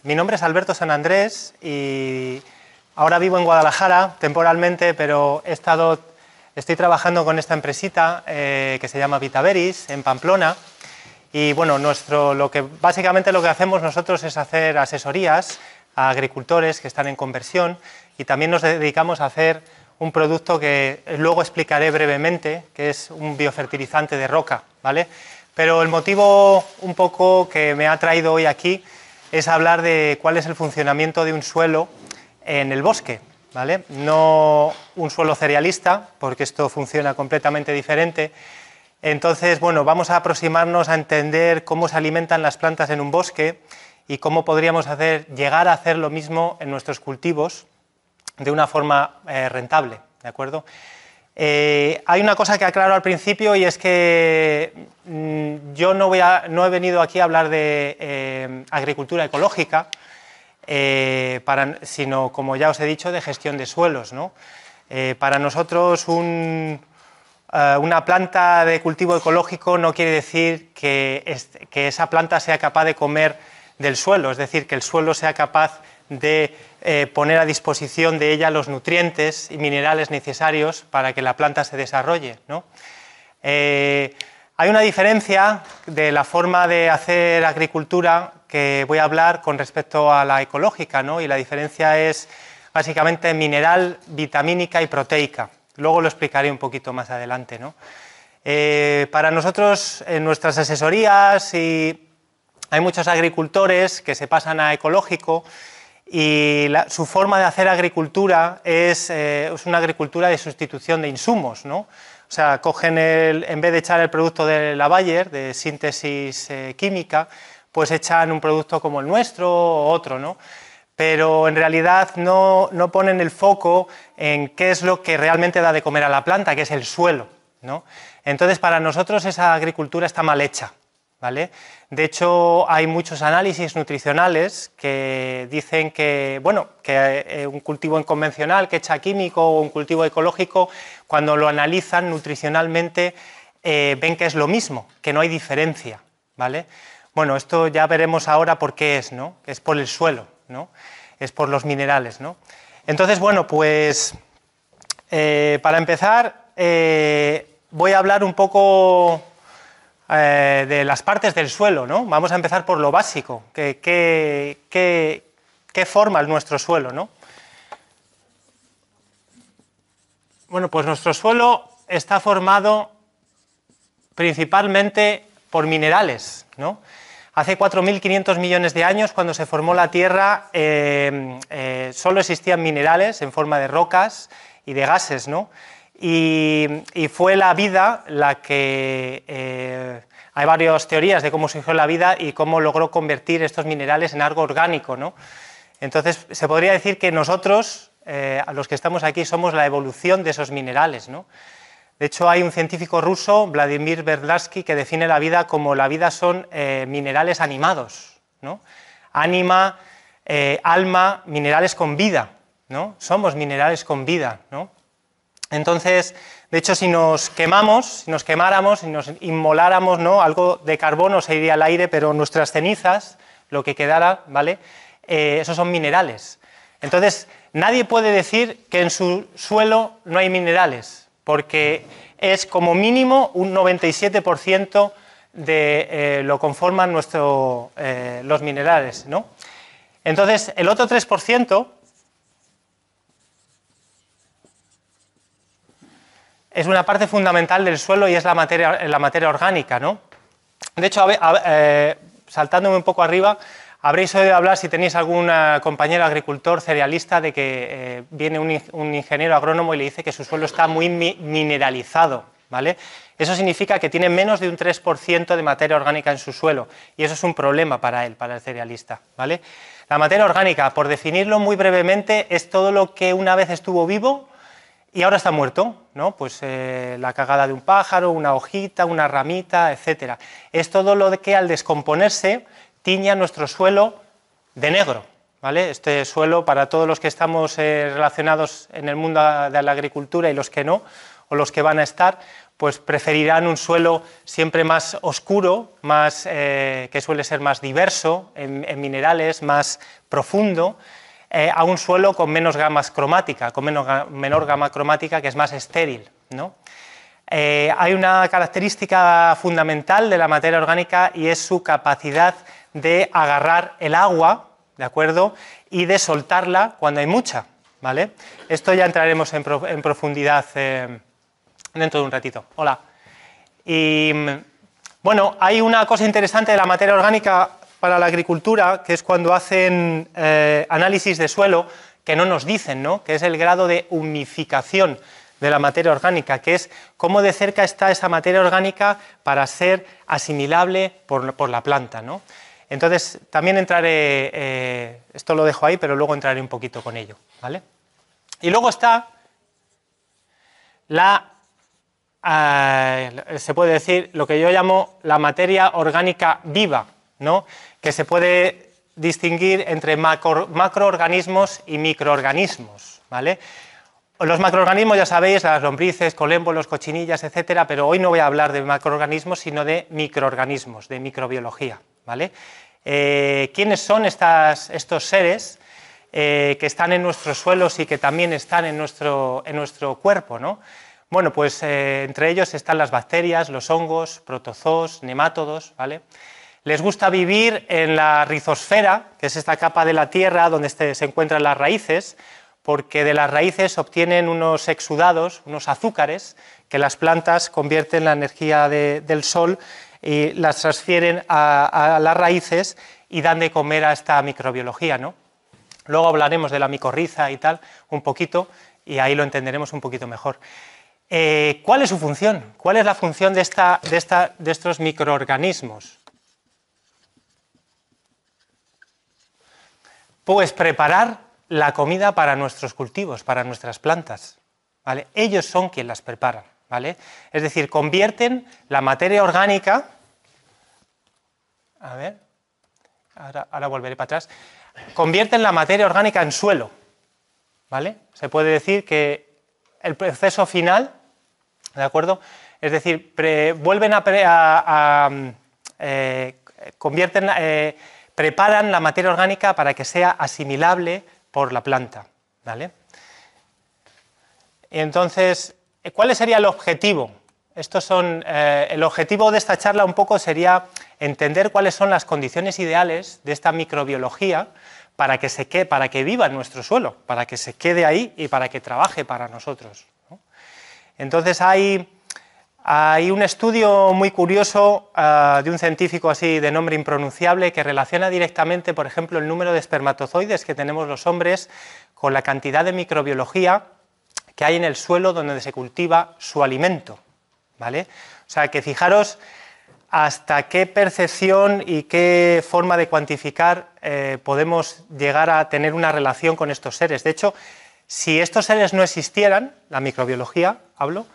Mi nombre es Alberto San Andrés y ahora vivo en Guadalajara temporalmente, pero estoy trabajando con esta empresita que se llama Vitaberis en Pamplona. Y bueno, básicamente lo que hacemos nosotros es hacer asesorías a agricultores que están en conversión, y también nos dedicamos a hacer un producto que luego explicaré brevemente, que es un biofertilizante de roca, ¿vale? Pero el motivo un poco que me ha traído hoy aquí es hablar de cuál es el funcionamiento de un suelo en el bosque, ¿vale? No un suelo cerealista, porque esto funciona completamente diferente. Entonces, bueno, vamos a aproximarnos a entender cómo se alimentan las plantas en un bosque y cómo podríamos llegar a hacer lo mismo en nuestros cultivos de una forma rentable, ¿de acuerdo? Hay una cosa que aclaro al principio, y es que yo no he venido aquí a hablar de agricultura ecológica, sino, como ya os he dicho, de gestión de suelos, ¿no? Para nosotros una planta de cultivo ecológico no quiere decir que esa planta sea capaz de comer del suelo, es decir, que el suelo sea capaz de poner a disposición de ella los nutrientes y minerales necesarios para que la planta se desarrolle, ¿no? Hay una diferencia de la forma de hacer agricultura que voy a hablar con respecto a la ecológica, ¿no? Y la diferencia es básicamente mineral, vitamínica y proteica. Luego lo explicaré un poquito más adelante, ¿no? Para nosotros, en nuestras asesorías, hay muchos agricultores que se pasan a ecológico, y su forma de hacer agricultura es una agricultura de sustitución de insumos, ¿no? O sea, cogen en vez de echar el producto de la Bayer, de síntesis química, pues echan un producto como el nuestro o otro, ¿no? Pero en realidad no ponen el foco en qué es lo que realmente da de comer a la planta, que es el suelo, ¿no? Entonces, para nosotros esa agricultura está mal hecha, ¿vale? De hecho, hay muchos análisis nutricionales que dicen que, bueno, que un cultivo convencional que echa químico o un cultivo ecológico, cuando lo analizan nutricionalmente, ven que es lo mismo, que no hay diferencia, ¿vale? Bueno, esto ya veremos ahora por qué es, ¿no? Es por el suelo, ¿no? Es por los minerales, ¿no? Entonces, bueno, pues para empezar voy a hablar un poco de las partes del suelo, ¿no? Vamos a empezar por lo básico, ¿qué forma nuestro suelo, ¿no? Bueno, pues nuestro suelo está formado principalmente por minerales, ¿no? Hace 4.500 millones de años, cuando se formó la Tierra, solo existían minerales en forma de rocas y de gases, ¿no? Y fue la vida la que... hay varias teorías de cómo surgió la vida y cómo logró convertir estos minerales en algo orgánico, ¿no? Entonces, se podría decir que nosotros, los que estamos aquí, somos la evolución de esos minerales, ¿no? De hecho, hay un científico ruso, Vladimir Vernadsky, que define la vida como la vida son minerales animados, ¿no? Ánima, alma, minerales con vida, ¿no? Somos minerales con vida, ¿no? Entonces, de hecho, si nos quemáramos, si nos inmoláramos, ¿no? Algo de carbono se iría al aire, pero nuestras cenizas, lo que quedara, ¿vale? Esos son minerales. Entonces, nadie puede decir que en su suelo no hay minerales, porque es como mínimo un 97% de lo conforman los minerales, ¿no? Entonces, el otro 3% es una parte fundamental del suelo, y es la materia orgánica, ¿no? De hecho, saltándome un poco arriba, habréis oído hablar, si tenéis algún compañero agricultor cerealista, de que viene un ingeniero agrónomo y le dice que su suelo está muy mineralizado, ¿vale? Eso significa que tiene menos de un 3% de materia orgánica en su suelo, y eso es un problema para él, para el cerealista, ¿vale? La materia orgánica, por definirlo muy brevemente, es todo lo que una vez estuvo vivo y ahora está muerto, ¿no? Pues la cagada de un pájaro, una hojita, una ramita, etc. Es todo lo que al descomponerse tiña nuestro suelo de negro, ¿vale? Este suelo, para todos los que estamos relacionados en el mundo de la agricultura y los que no, o los que van a estar, pues preferirán un suelo siempre más oscuro, que suele ser más diverso en minerales, más profundo, a un suelo con menos gama cromática, menor gama cromática, que es más estéril, ¿no? Hay una característica fundamental de la materia orgánica y es su capacidad de agarrar el agua, ¿de acuerdo?, y de soltarla cuando hay mucha, ¿vale? Esto ya entraremos en profundidad dentro de un ratito. Hola. Y bueno, hay una cosa interesante de la materia orgánica para la agricultura, que es cuando hacen análisis de suelo, que no nos dicen, ¿no?, que es el grado de humificación de la materia orgánica, que es cómo de cerca está esa materia orgánica para ser asimilable por la planta, ¿no? Entonces, también entraré, esto lo dejo ahí, pero luego entraré un poquito con ello, ¿vale? Y luego está se puede decir, lo que yo llamo la materia orgánica viva, ¿no?, que se puede distinguir entre macroorganismos y microorganismos, ¿vale? Los macroorganismos, ya sabéis, las lombrices, colémbolos, cochinillas, etcétera, pero hoy no voy a hablar de macroorganismos, sino de microorganismos, de microbiología, ¿vale? ¿Quiénes son estos seres que están en nuestros suelos y que también están en nuestro cuerpo, ¿no? Bueno, pues entre ellos están las bacterias, los hongos, protozoos, nemátodos, ¿vale? Les gusta vivir en la rizosfera, que es esta capa de la tierra donde se encuentran las raíces, porque de las raíces obtienen unos exudados, unos azúcares, que las plantas convierten en la energía del sol y las transfieren a las raíces y dan de comer a esta microbiología, ¿no? Luego hablaremos de la micorriza y tal, un poquito, y ahí lo entenderemos un poquito mejor. ¿Cuál es su función? ¿Cuál es la función de estos microorganismos? Pues preparar la comida para nuestros cultivos, para nuestras plantas, ¿vale? Ellos son quienes las preparan, ¿vale? Es decir, convierten la materia orgánica, a ver, ahora volveré para atrás, convierten la materia orgánica en suelo, ¿vale? Se puede decir que el proceso final, ¿de acuerdo? Es decir, preparan la materia orgánica para que sea asimilable por la planta, ¿vale? Y entonces, ¿cuál sería el objetivo? El objetivo de esta charla un poco sería entender cuáles son las condiciones ideales de esta microbiología para que viva en nuestro suelo, para que se quede ahí y para que trabaje para nosotros, ¿no? Entonces hay un estudio muy curioso de un científico así de nombre impronunciable que relaciona directamente, por ejemplo, el número de espermatozoides que tenemos los hombres con la cantidad de microbiología que hay en el suelo donde se cultiva su alimento, ¿vale? O sea que fijaros hasta qué percepción y qué forma de cuantificar podemos llegar a tener una relación con estos seres. De hecho, si estos seres no existieran, la microbiología, hablo,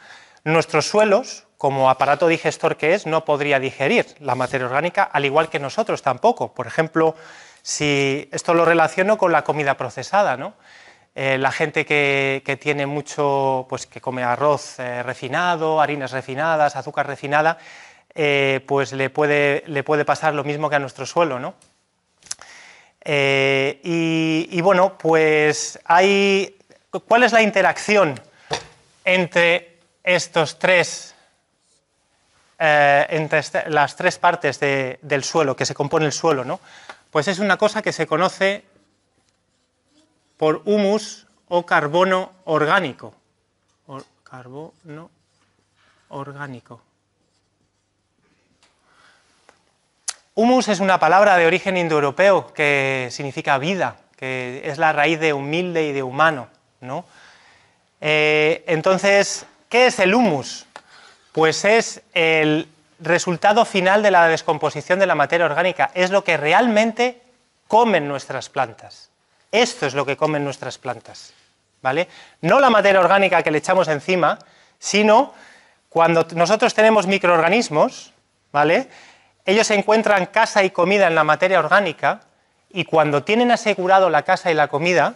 nuestros suelos, como aparato digestor que es, no podría digerir la materia orgánica, al igual que nosotros tampoco. Por ejemplo, si esto lo relaciono con la comida procesada, ¿no? La gente que tiene mucho, pues que come arroz refinado, harinas refinadas, azúcar refinada, pues le puede pasar lo mismo que a nuestro suelo, ¿no? Y bueno, pues ¿cuál es la interacción entre las tres partes del suelo, que se compone el suelo, ¿no? Pues es una cosa que se conoce por humus o carbono orgánico. Carbono orgánico. Humus es una palabra de origen indoeuropeo que significa vida, que es la raíz de humilde y de humano, ¿no? Entonces, ¿qué es el humus? Pues es el resultado final de la descomposición de la materia orgánica, es lo que realmente comen nuestras plantas. Esto es lo que comen nuestras plantas, ¿vale? No la materia orgánica que le echamos encima, sino cuando nosotros tenemos microorganismos, ¿vale? Ellos encuentran casa y comida en la materia orgánica y cuando tienen asegurado la casa y la comida,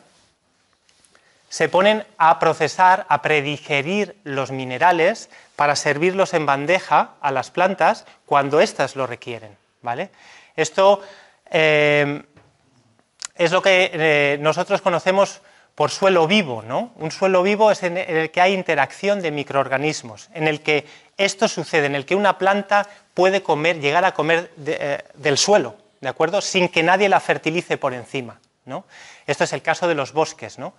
se ponen a procesar, a predigerir los minerales para servirlos en bandeja a las plantas cuando éstas lo requieren, ¿vale? Esto es lo que nosotros conocemos por suelo vivo, ¿no? Un suelo vivo es en el que hay interacción de microorganismos, en el que esto sucede, en el que una planta puede comer, llegar a comer del suelo, ¿de acuerdo? Sin que nadie la fertilice por encima, ¿no? Esto es el caso de los bosques, ¿no?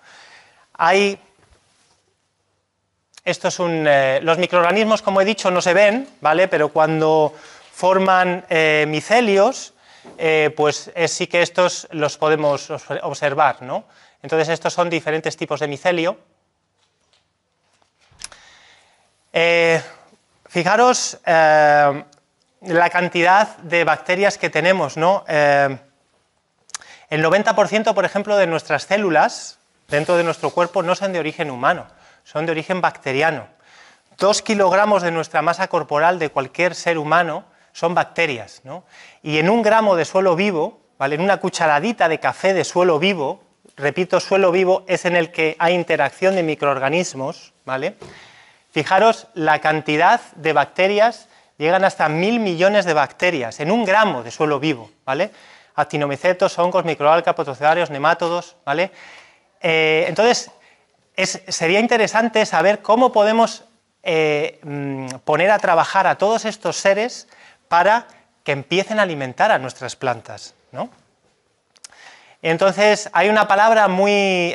Los microorganismos, como he dicho, no se ven, ¿vale? Pero cuando forman micelios, pues sí que estos los podemos observar, ¿no? Entonces estos son diferentes tipos de micelio. Fijaros la cantidad de bacterias que tenemos, ¿no? El 90%, por ejemplo, de nuestras células dentro de nuestro cuerpo no son de origen humano, son de origen bacteriano. 2 kilogramos de nuestra masa corporal de cualquier ser humano son bacterias, ¿no? Y en 1 gramo de suelo vivo, ¿vale? En una cucharadita de café de suelo vivo, repito, suelo vivo es en el que hay interacción de microorganismos, ¿vale? Fijaros la cantidad de bacterias, llegan hasta 1000 millones de bacterias en 1 gramo de suelo vivo, ¿vale? Actinomicetos, hongos, microalgas, protozoarios, nemátodos, ¿vale? Entonces, sería interesante saber cómo podemos poner a trabajar a todos estos seres para que empiecen a alimentar a nuestras plantas, ¿no? Entonces, hay una palabra muy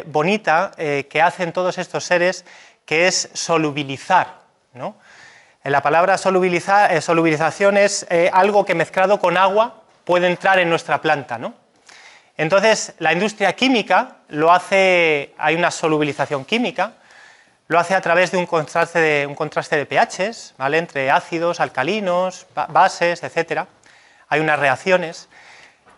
bonita que hacen todos estos seres, que es solubilizar, ¿no? La palabra solubilización es algo que mezclado con agua puede entrar en nuestra planta, ¿no? Entonces, la industria química lo hace, hay una solubilización química, lo hace a través de un contraste de pHs, ¿vale? Entre ácidos, alcalinos, bases, etc. Hay unas reacciones.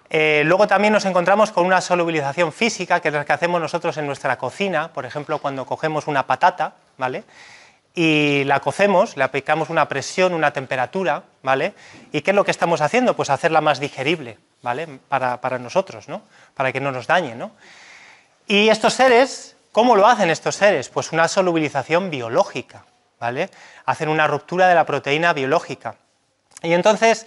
Luego también nos encontramos con una solubilización física, que es la que hacemos nosotros en nuestra cocina, por ejemplo, cuando cogemos una patata, ¿vale? Y la cocemos, le aplicamos una presión, una temperatura, ¿vale? ¿Y qué es lo que estamos haciendo? Pues hacerla más digerible, ¿vale? Para nosotros, ¿no? Para que no nos dañe, ¿no? Y estos seres, ¿cómo lo hacen estos seres? Pues una solubilización biológica, ¿vale? Hacen una ruptura de la proteína biológica. Y entonces,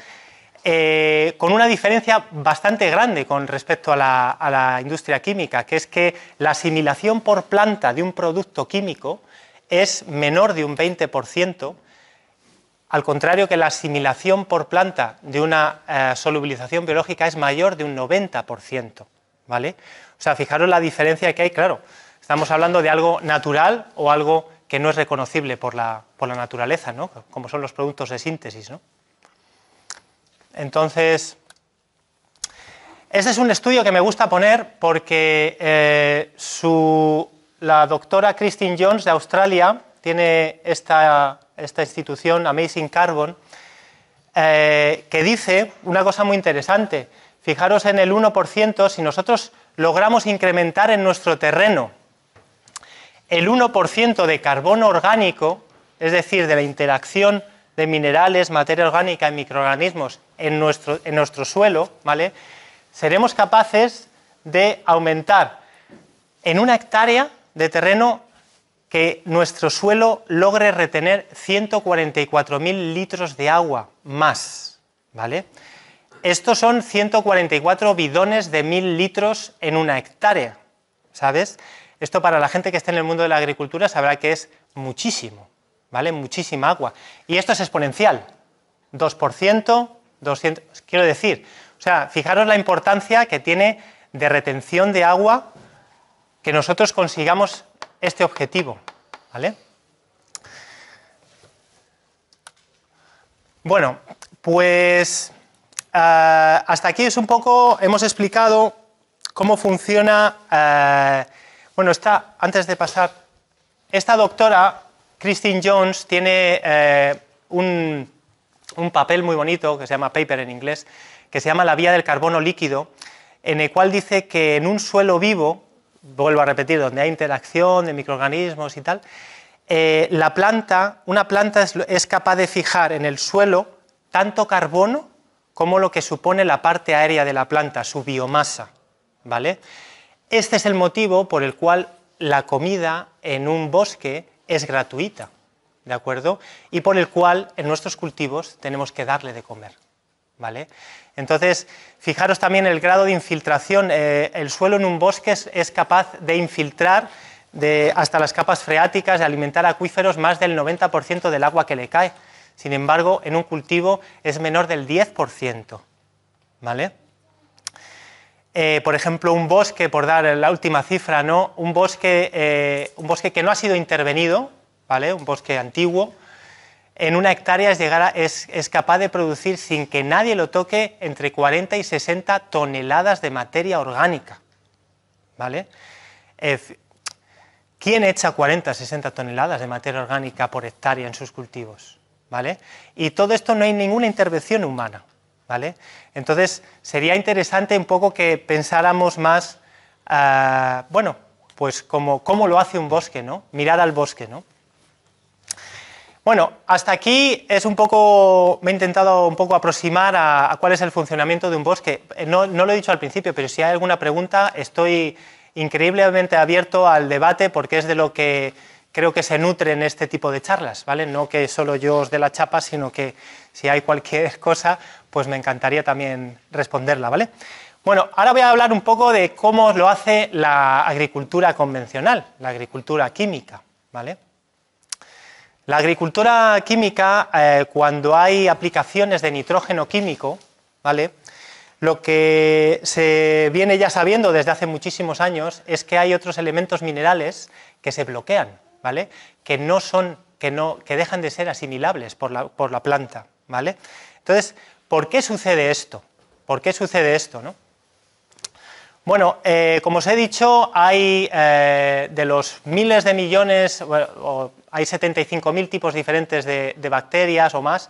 con una diferencia bastante grande con respecto a la industria química, que es que la asimilación por planta de un producto químico es menor de un 20%, al contrario que la asimilación por planta de una solubilización biológica es mayor de un 90%, ¿vale? O sea, fijaros la diferencia que hay, claro, estamos hablando de algo natural o algo que no es reconocible por la naturaleza, ¿no? Como son los productos de síntesis, ¿no? Entonces, ese es un estudio que me gusta poner porque la doctora Christine Jones de Australia tiene esta institución, Amazing Carbon, que dice una cosa muy interesante. Fijaros en el 1%, si nosotros logramos incrementar en nuestro terreno el 1% de carbono orgánico, es decir, de la interacción de minerales, materia orgánica y microorganismos en nuestro suelo, ¿vale? Seremos capaces de aumentar en 1 hectárea de terreno que nuestro suelo logre retener 144.000 litros de agua más, ¿vale? Estos son 144 bidones de 1000 litros en 1 hectárea, ¿sabes? Esto para la gente que esté en el mundo de la agricultura sabrá que es muchísimo, ¿vale? Muchísima agua. Y esto es exponencial, 2%, 200, quiero decir, o sea, fijaros la importancia que tiene de retención de agua que nosotros consigamos este objetivo, ¿vale? Bueno, pues hasta aquí es un poco, hemos explicado cómo funciona, bueno, antes de pasar, esta doctora, Christine Jones, tiene un papel muy bonito, que se llama paper en inglés, que se llama La vía del carbono líquido, en el cual dice que en un suelo vivo, vuelvo a repetir, donde hay interacción de microorganismos y tal, una planta es capaz de fijar en el suelo tanto carbono como lo que supone la parte aérea de la planta, su biomasa, ¿vale? Este es el motivo por el cual la comida en un bosque es gratuita, ¿de acuerdo? Y por el cual en nuestros cultivos tenemos que darle de comer, ¿vale? Entonces, fijaros también el grado de infiltración. El suelo en un bosque es capaz de infiltrar hasta las capas freáticas, de alimentar acuíferos más del 90% del agua que le cae. Sin embargo, en un cultivo es menor del 10%, ¿vale? Por ejemplo, un bosque, por dar la última cifra, ¿no? Un bosque que no ha sido intervenido, ¿vale? Un bosque antiguo, en una hectárea es capaz de producir, sin que nadie lo toque, entre 40 y 60 toneladas de materia orgánica, ¿vale? ¿Quién echa 40 o 60 toneladas de materia orgánica por hectárea en sus cultivos? ¿Vale? Y todo esto no hay ninguna intervención humana, ¿vale? Entonces, sería interesante un poco que pensáramos más, bueno, pues cómo lo hace un bosque, ¿no? Mirar al bosque, ¿no? Bueno, hasta aquí es un poco, me he intentado un poco aproximar a cuál es el funcionamiento de un bosque. No lo he dicho al principio, pero si hay alguna pregunta, estoy increíblemente abierto al debate, porque es de lo que creo que se nutre en este tipo de charlas, ¿vale? No que solo yo os dé la chapa, sino que si hay cualquier cosa, pues me encantaría también responderla, ¿vale? Bueno, ahora voy a hablar un poco de cómo lo hace la agricultura convencional, la agricultura química, ¿vale? La agricultura química, cuando hay aplicaciones de nitrógeno químico, ¿vale? Lo que se viene ya sabiendo desde hace muchísimos años es que hay otros elementos minerales que se bloquean, ¿vale? Que dejan de ser asimilables por la planta, ¿vale? Entonces, ¿por qué sucede esto? ¿Por qué sucede esto, no? Bueno, como os he dicho, hay de los miles de millones, hay 75.000 tipos diferentes de bacterias o más.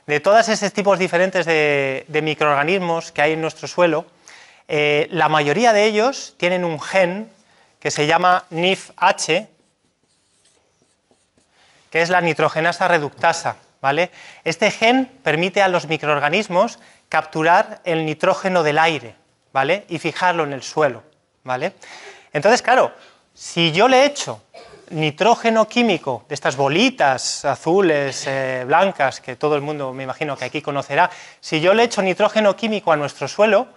De todos esos tipos diferentes de microorganismos que hay en nuestro suelo, la mayoría de ellos tienen un gen que se llama NIFH, que es la nitrogenasa reductasa, ¿vale? Este gen permite a los microorganismos capturar el nitrógeno del aire, ¿vale? Y fijarlo en el suelo, ¿vale? Entonces, claro, si yo le echo nitrógeno químico de estas bolitas azules, blancas, que todo el mundo me imagino que aquí conocerá, si yo le echo nitrógeno químico a nuestro suelo,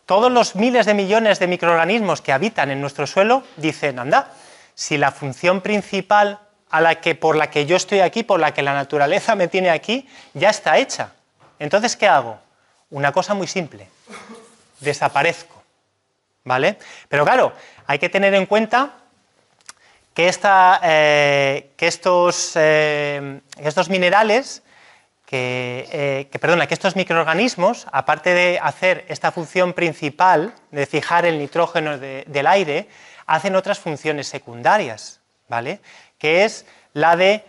todos los miles de millones de microorganismos que habitan en nuestro suelo dicen, anda, si la función principal por la que yo estoy aquí, por la que la naturaleza me tiene aquí, ya está hecha. Entonces, ¿qué hago? Una cosa muy simple, desaparezco, ¿vale? Pero claro, hay que tener en cuenta que estos minerales, que estos microorganismos, aparte de hacer esta función principal de fijar el nitrógeno del aire, hacen otras funciones secundarias, ¿vale? Que es la de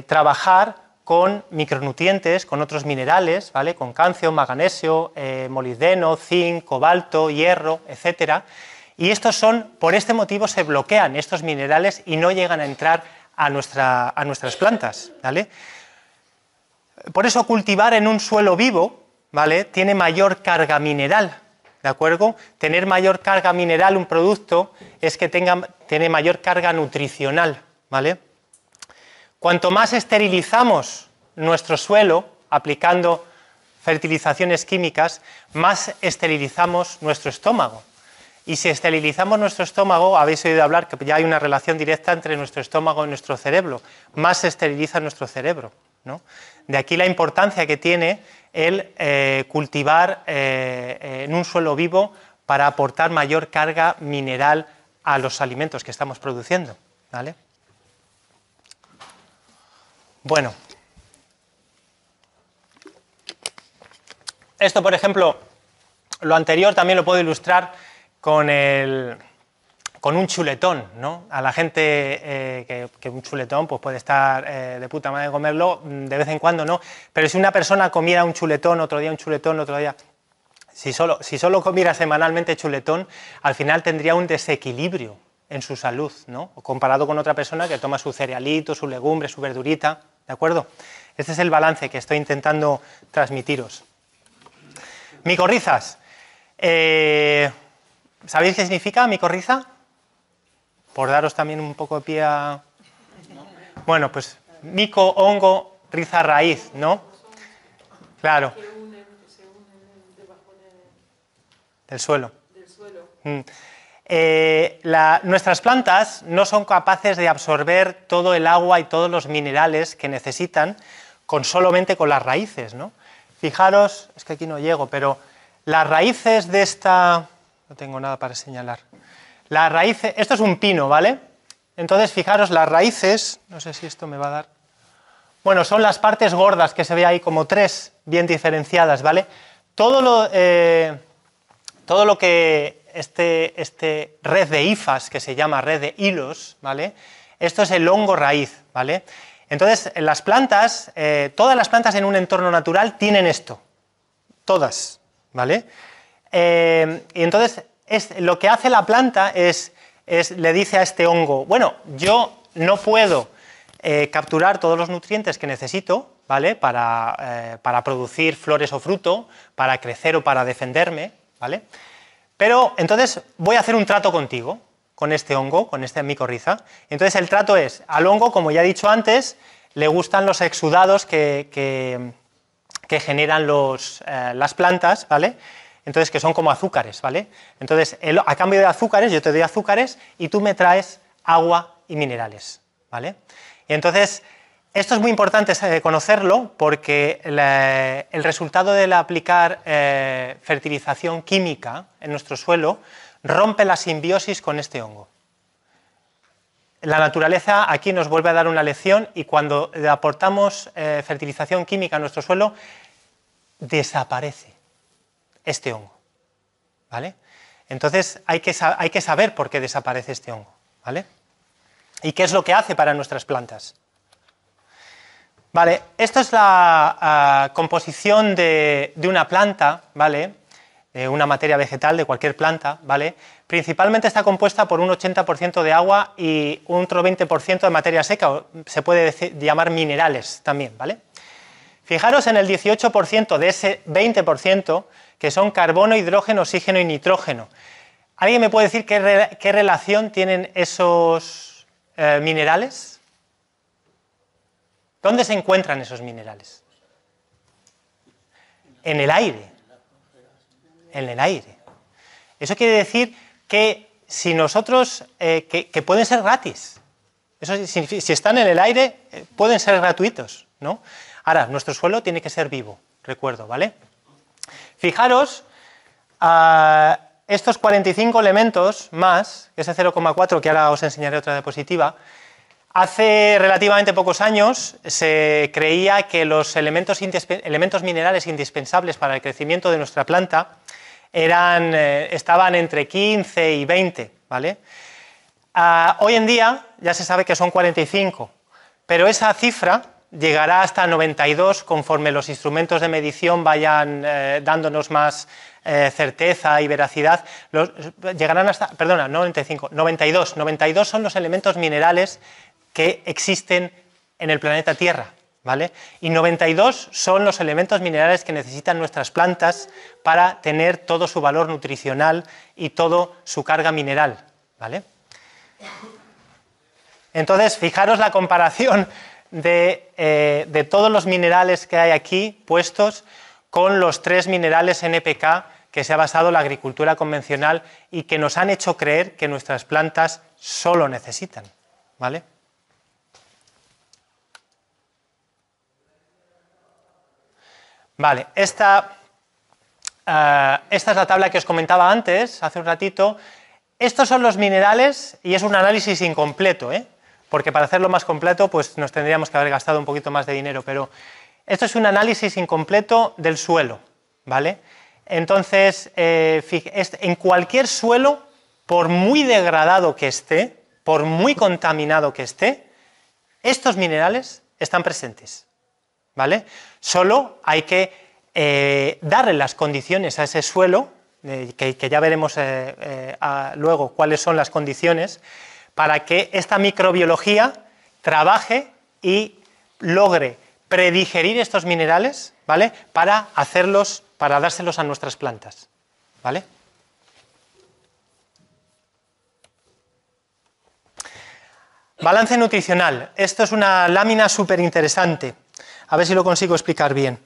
trabajar con micronutrientes, con otros minerales, ¿vale? Con calcio, magnesio, molibdeno, zinc, cobalto, hierro, etcétera. Y por este motivo se bloquean estos minerales y no llegan a entrar a nuestras plantas, ¿vale? Por eso cultivar en un suelo vivo, ¿vale? Tiene mayor carga mineral, ¿de acuerdo? Tener mayor carga mineral un producto es que tiene mayor carga nutricional, ¿vale? Cuanto más esterilizamos nuestro suelo aplicando fertilizaciones químicas, más esterilizamos nuestro estómago. Y si esterilizamos nuestro estómago, habéis oído hablar que ya hay una relación directa entre nuestro estómago y nuestro cerebro, más se esteriliza nuestro cerebro, ¿no? De aquí la importancia que tiene el cultivar en un suelo vivo para aportar mayor carga mineral a los alimentos que estamos produciendo, ¿vale? Bueno, esto, por ejemplo, lo anterior también lo puedo ilustrar con un chuletón, ¿no? A la gente que un chuletón pues puede estar de puta madre comerlo de vez en cuando, ¿no? Pero si una persona comiera un chuletón, otro día un chuletón, otro día... Si solo comiera semanalmente chuletón, al final tendría un desequilibrio en su salud, ¿no? Comparado con otra persona que toma su cerealito, su legumbre, su verdurita, ¿de acuerdo? Este es el balance que estoy intentando transmitiros. Micorrizas. ¿Sabéis qué significa micorriza? por daros también un poco de pie a... Bueno, pues mico, hongo, riza, raíz, ¿no? Claro. Del suelo. Nuestras plantas no son capaces de absorber todo el agua y todos los minerales que necesitan solamente con las raíces, ¿no? Fijaros, es que aquí no llego, pero las raíces de esta... No tengo nada para señalar. Las raíces... Esto es un pino, ¿vale? Entonces, fijaros, las raíces... No sé si esto me va a dar... Bueno, son las partes gordas que se ve ahí como tres, bien diferenciadas, ¿vale? Todo lo que... Este red de hifas, que se llama red de hilos, ¿vale? Esto es el hongo raíz, ¿vale? Entonces, las plantas, todas las plantas en un entorno natural tienen esto, todas, ¿vale? Y entonces, lo que hace la planta le dice a este hongo, bueno, yo no puedo capturar todos los nutrientes que necesito, ¿vale? Para producir flores o fruto, para crecer o para defenderme, ¿vale? Pero entonces voy a hacer un trato contigo, con este hongo, con esta micorriza. Entonces el trato es, al hongo, como ya he dicho antes, le gustan los exudados que generan las plantas, ¿vale? Entonces, que son como azúcares, ¿vale? Entonces, a cambio de azúcares, yo te doy azúcares y tú me traes agua y minerales, ¿vale? Y entonces, esto es muy importante conocerlo porque el resultado del aplicar fertilización química en nuestro suelo rompe la simbiosis con este hongo. La naturaleza aquí nos vuelve a dar una lección y cuando le aportamos fertilización química a nuestro suelo, desaparece este hongo, ¿vale? Entonces hay que saber por qué desaparece este hongo, ¿vale? ¿Y qué es lo que hace para nuestras plantas? Vale, esto es la composición de una planta, ¿vale? De una materia vegetal, de cualquier planta, ¿vale? Principalmente está compuesta por un 80% de agua y un otro 20% de materia seca, o se puede llamar minerales también, ¿vale? Fijaros en el 18% de ese 20% que son carbono, hidrógeno, oxígeno y nitrógeno. ¿Alguien me puede decir qué relación tienen esos minerales? ¿Dónde se encuentran esos minerales? En el aire. En el aire. Eso quiere decir que si nosotros, que pueden ser gratis. Eso, si están en el aire, pueden ser gratuitos, ¿no? Ahora, nuestro suelo tiene que ser vivo, recuerdo, ¿vale? Fijaros, estos 45 elementos más, ese 0,4 que ahora os enseñaré otra diapositiva, hace relativamente pocos años se creía que los elementos minerales indispensables para el crecimiento de nuestra planta estaban entre 15 y 20, ¿vale? Hoy en día ya se sabe que son 45, pero esa cifra llegará hasta 92 conforme los instrumentos de medición vayan dándonos más certeza y veracidad. Llegarán hasta, perdona, no 95, 92. 92 son los elementos minerales que existen en el planeta Tierra, ¿vale? Y 92 son los elementos minerales que necesitan nuestras plantas para tener todo su valor nutricional y toda su carga mineral, ¿vale? Entonces, fijaros la comparación de todos los minerales que hay aquí puestos con los 3 minerales NPK que se ha basado la agricultura convencional y que nos han hecho creer que nuestras plantas solo necesitan, ¿vale? Vale, esta es la tabla que os comentaba antes, hace un ratito. Estos son los minerales y es un análisis incompleto, porque para hacerlo más completo pues nos tendríamos que haber gastado un poquito más de dinero, pero esto es un análisis incompleto del suelo, ¿vale? Entonces, en cualquier suelo, por muy degradado que esté, por muy contaminado que esté, estos minerales están presentes, ¿vale? Solo hay que darle las condiciones a ese suelo, que ya veremos luego cuáles son las condiciones, para que esta microbiología trabaje y logre predigerir estos minerales, ¿vale? Para dárselos a nuestras plantas, ¿vale? Balance nutricional. Esto es una lámina súper interesante. A ver si lo consigo explicar bien.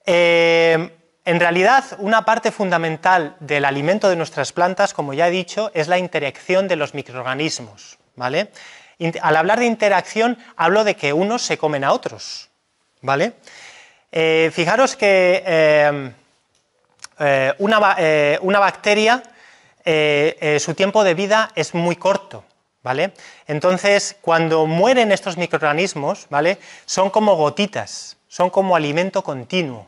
En realidad, una parte fundamental del alimento de nuestras plantas, como ya he dicho, es la interacción de los microorganismos, ¿vale? Al hablar de interacción, hablo de que unos se comen a otros, ¿vale? Fijaros que una bacteria, su tiempo de vida es muy corto, ¿vale? Entonces, cuando mueren estos microorganismos, ¿vale?, son como gotitas, son como alimento continuo,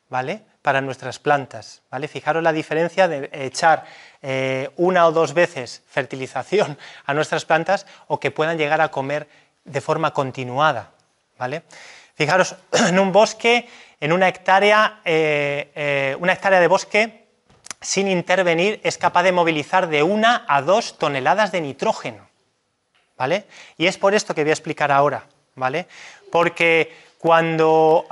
¿vale?, para nuestras plantas, ¿vale? Fijaros la diferencia de echar una o dos veces fertilización a nuestras plantas o que puedan llegar a comer de forma continuada, ¿vale? Fijaros, en un bosque, en una hectárea de bosque, sin intervenir, es capaz de movilizar de 1 a 2 toneladas de nitrógeno, ¿vale? Y es por esto que voy a explicar ahora, ¿vale? Porque cuando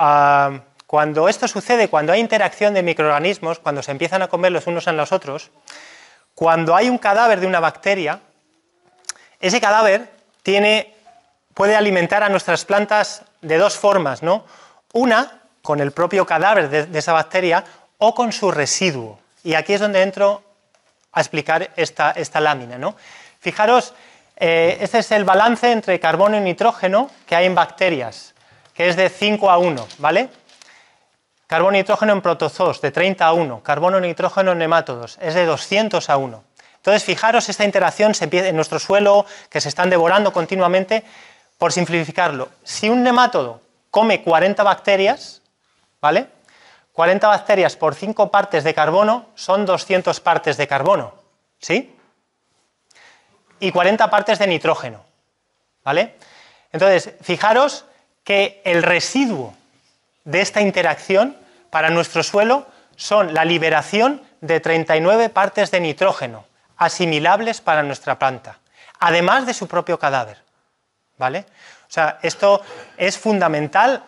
esto sucede, cuando hay interacción de microorganismos, cuando se empiezan a comer los unos a los otros, cuando hay un cadáver de una bacteria, ese cadáver puede alimentar a nuestras plantas de dos formas, ¿no? Una, con el propio cadáver de esa bacteria, o con su residuo. Y aquí es donde entro a explicar esta lámina, ¿no? Fijaros, este es el balance entre carbono y nitrógeno que hay en bacterias, que es de 5 a 1, ¿vale? Carbono y nitrógeno en protozoos, de 30 a 1. Carbono y nitrógeno en nemátodos, es de 200 a 1. Entonces, fijaros, esta interacción se empieza en nuestro suelo, que se están devorando continuamente. Por simplificarlo, si un nemátodo come 40 bacterias, ¿vale?, 40 bacterias por 5 partes de carbono son 200 partes de carbono, ¿sí? Y 40 partes de nitrógeno, ¿vale? Entonces, fijaros que el residuo de esta interacción para nuestro suelo son la liberación de 39 partes de nitrógeno, asimilables para nuestra planta, además de su propio cadáver, ¿vale? O sea, esto es fundamental,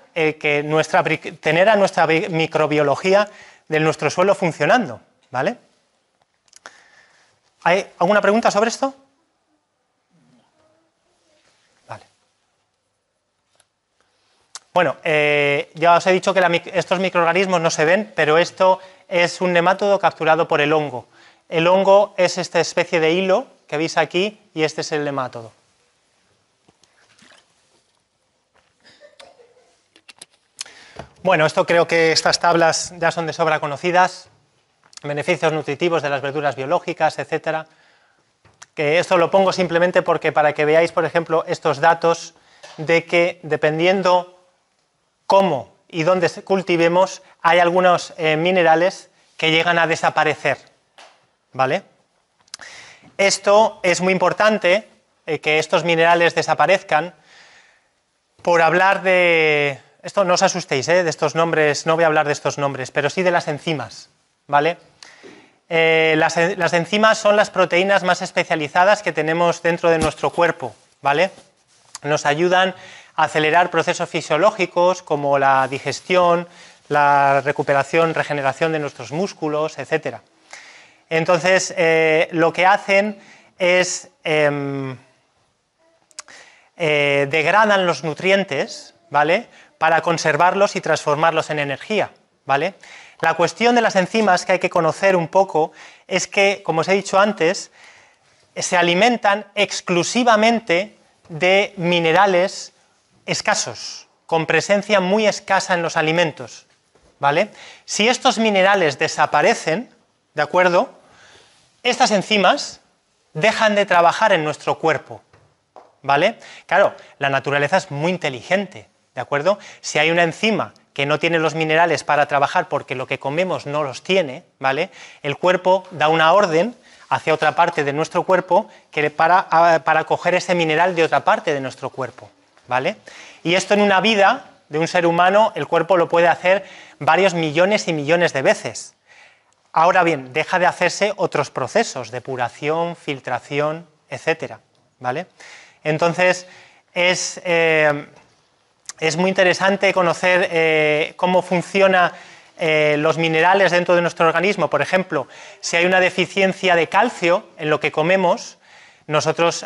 tener a nuestra microbiología de nuestro suelo funcionando, ¿vale? ¿Hay alguna pregunta sobre esto? Vale. Bueno, ya os he dicho que estos microorganismos no se ven, pero esto es un nemátodo capturado por el hongo. El hongo es esta especie de hilo que veis aquí y este es el nemátodo. Bueno, esto creo que estas tablas ya son de sobra conocidas, beneficios nutritivos de las verduras biológicas, etcétera. Que esto lo pongo simplemente para que veáis, por ejemplo, estos datos de que dependiendo cómo y dónde cultivemos, hay algunos minerales que llegan a desaparecer, ¿vale? Esto es muy importante, que estos minerales desaparezcan, por hablar de... Esto no os asustéis, de estos nombres, no voy a hablar de estos nombres, pero sí de las enzimas, ¿vale? Las enzimas son las proteínas más especializadas que tenemos dentro de nuestro cuerpo, ¿vale? Nos ayudan a acelerar procesos fisiológicos como la digestión, la recuperación, regeneración de nuestros músculos, etc. Entonces, lo que hacen es degradan los nutrientes, ¿vale?, para conservarlos y transformarlos en energía, ¿vale? La cuestión de las enzimas que hay que conocer un poco es que, como os he dicho antes, se alimentan exclusivamente de minerales escasos, con presencia muy escasa en los alimentos, ¿vale? Si estos minerales desaparecen, ¿de acuerdo?, estas enzimas dejan de trabajar en nuestro cuerpo, ¿vale? Claro, la naturaleza es muy inteligente, ¿de acuerdo? Si hay una enzima que no tiene los minerales para trabajar porque lo que comemos no los tiene, ¿vale?, el cuerpo da una orden hacia otra parte de nuestro cuerpo para coger ese mineral de otra parte de nuestro cuerpo, ¿vale? Y esto en una vida de un ser humano, el cuerpo lo puede hacer varios millones y millones de veces. Ahora bien, deja de hacerse otros procesos, depuración, filtración, etcétera, ¿vale? Entonces, es muy interesante conocer cómo funcionan los minerales dentro de nuestro organismo. Por ejemplo, si hay una deficiencia de calcio en lo que comemos, nosotros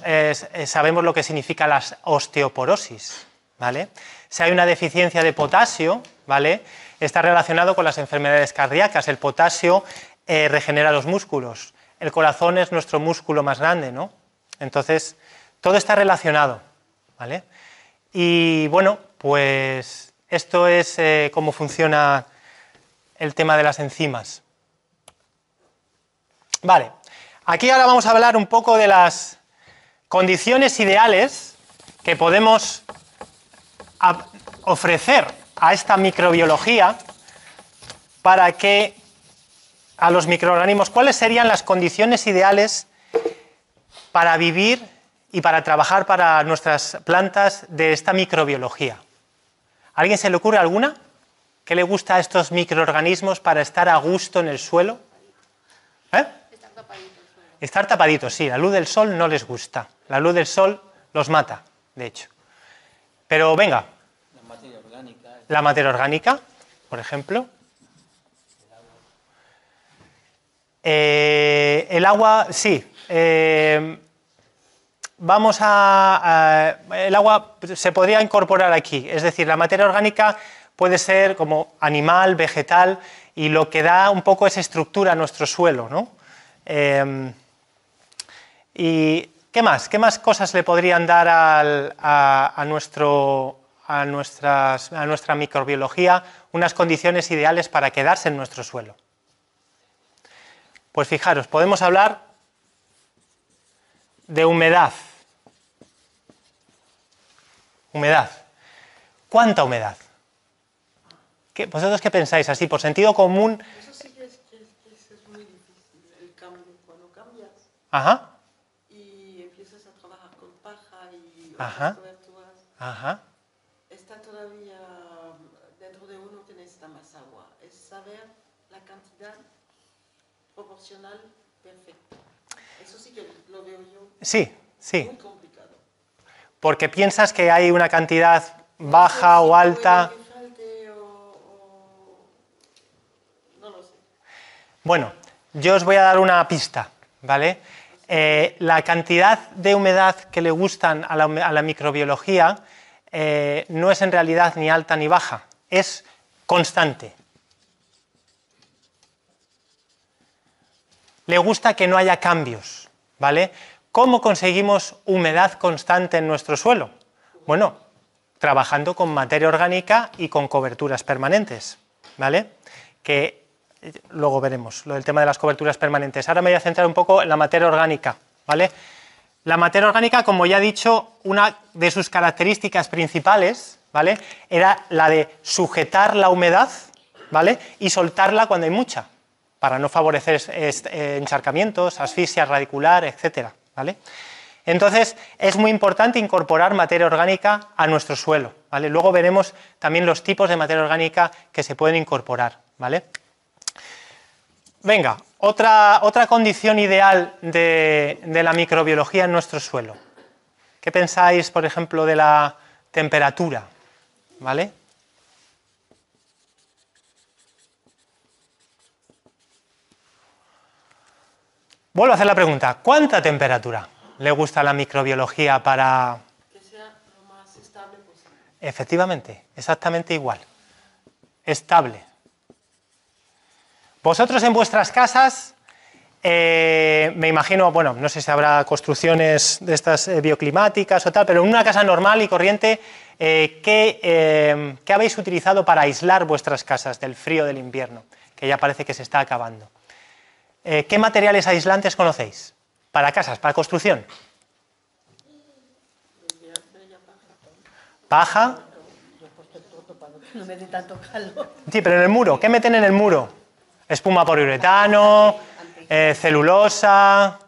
sabemos lo que significa la osteoporosis, ¿vale? Si hay una deficiencia de potasio, ¿vale?, está relacionado con las enfermedades cardíacas. El potasio regenera los músculos. El corazón es nuestro músculo más grande, ¿no? Entonces, todo está relacionado, ¿vale? Y bueno, pues esto es cómo funciona el tema de las enzimas. Vale, aquí ahora vamos a hablar un poco de las condiciones ideales que podemos ofrecer a esta microbiología para que a los microorganismos, ¿cuáles serían las condiciones ideales para vivir y para trabajar para nuestras plantas de esta microbiología? ¿A alguien se le ocurre alguna? ¿Qué le gusta a estos microorganismos para estar a gusto en el suelo? Estar tapadito el suelo. Estar tapaditos, sí, la luz del sol no les gusta. La luz del sol los mata, de hecho. Pero venga. La materia orgánica. La materia orgánica, por ejemplo. El agua, sí. El agua se podría incorporar aquí, es decir, la materia orgánica puede ser como animal, vegetal, y lo que da un poco esa estructura a nuestro suelo, ¿no? ¿Y qué más? ¿Qué más cosas le podrían dar a nuestra microbiología unas condiciones ideales para quedarse en nuestro suelo? Pues fijaros, podemos hablar de humedad. Humedad. ¿Cuánta humedad? ¿Vosotros qué pensáis así, por sentido común? Eso sí que es muy difícil, el cambio. Cuando cambias Ajá, y empiezas a trabajar con paja y Ajá. otras coberturas, ajá. está todavía dentro de uno que necesita más agua. Es saber la cantidad proporcional perfecta. Eso sí que lo veo yo Sí, sí. muy complicado. Porque piensas que hay una cantidad baja o alta. Puede que falte o no lo sé. Bueno, yo os voy a dar una pista, ¿vale? La cantidad de humedad que le gustan a la microbiología no es en realidad ni alta ni baja, es constante. Le gusta que no haya cambios, ¿vale? ¿Cómo conseguimos humedad constante en nuestro suelo? Bueno, trabajando con materia orgánica y con coberturas permanentes, ¿vale? Que luego veremos lo del tema de las coberturas permanentes. Ahora me voy a centrar un poco en la materia orgánica, ¿vale? La materia orgánica, como ya he dicho, una de sus características principales, ¿vale?, era la de sujetar la humedad, ¿vale?, y soltarla cuando hay mucha, para no favorecer encharcamientos, asfixia radicular, etcétera, ¿vale? Entonces, es muy importante incorporar materia orgánica a nuestro suelo, ¿vale? Luego veremos también los tipos de materia orgánica que se pueden incorporar, ¿vale? Venga, otra condición ideal de la microbiología en nuestro suelo. ¿Qué pensáis, por ejemplo, de la temperatura? ¿Vale? Vuelvo a hacer la pregunta, ¿cuánta temperatura le gusta a la microbiología para...? Que sea lo más estable posible. Efectivamente, exactamente igual. Estable. Vosotros en vuestras casas, me imagino, bueno, no sé si habrá construcciones de estas bioclimáticas o tal, pero en una casa normal y corriente, ¿qué habéis utilizado para aislar vuestras casas del frío del invierno? Que ya parece que se está acabando. ¿Qué materiales aislantes conocéis? Para casas, para construcción. Paja. No me dé tanto calor. Sí, pero en el muro, ¿qué meten en el muro? Espuma poliuretano, celulosa,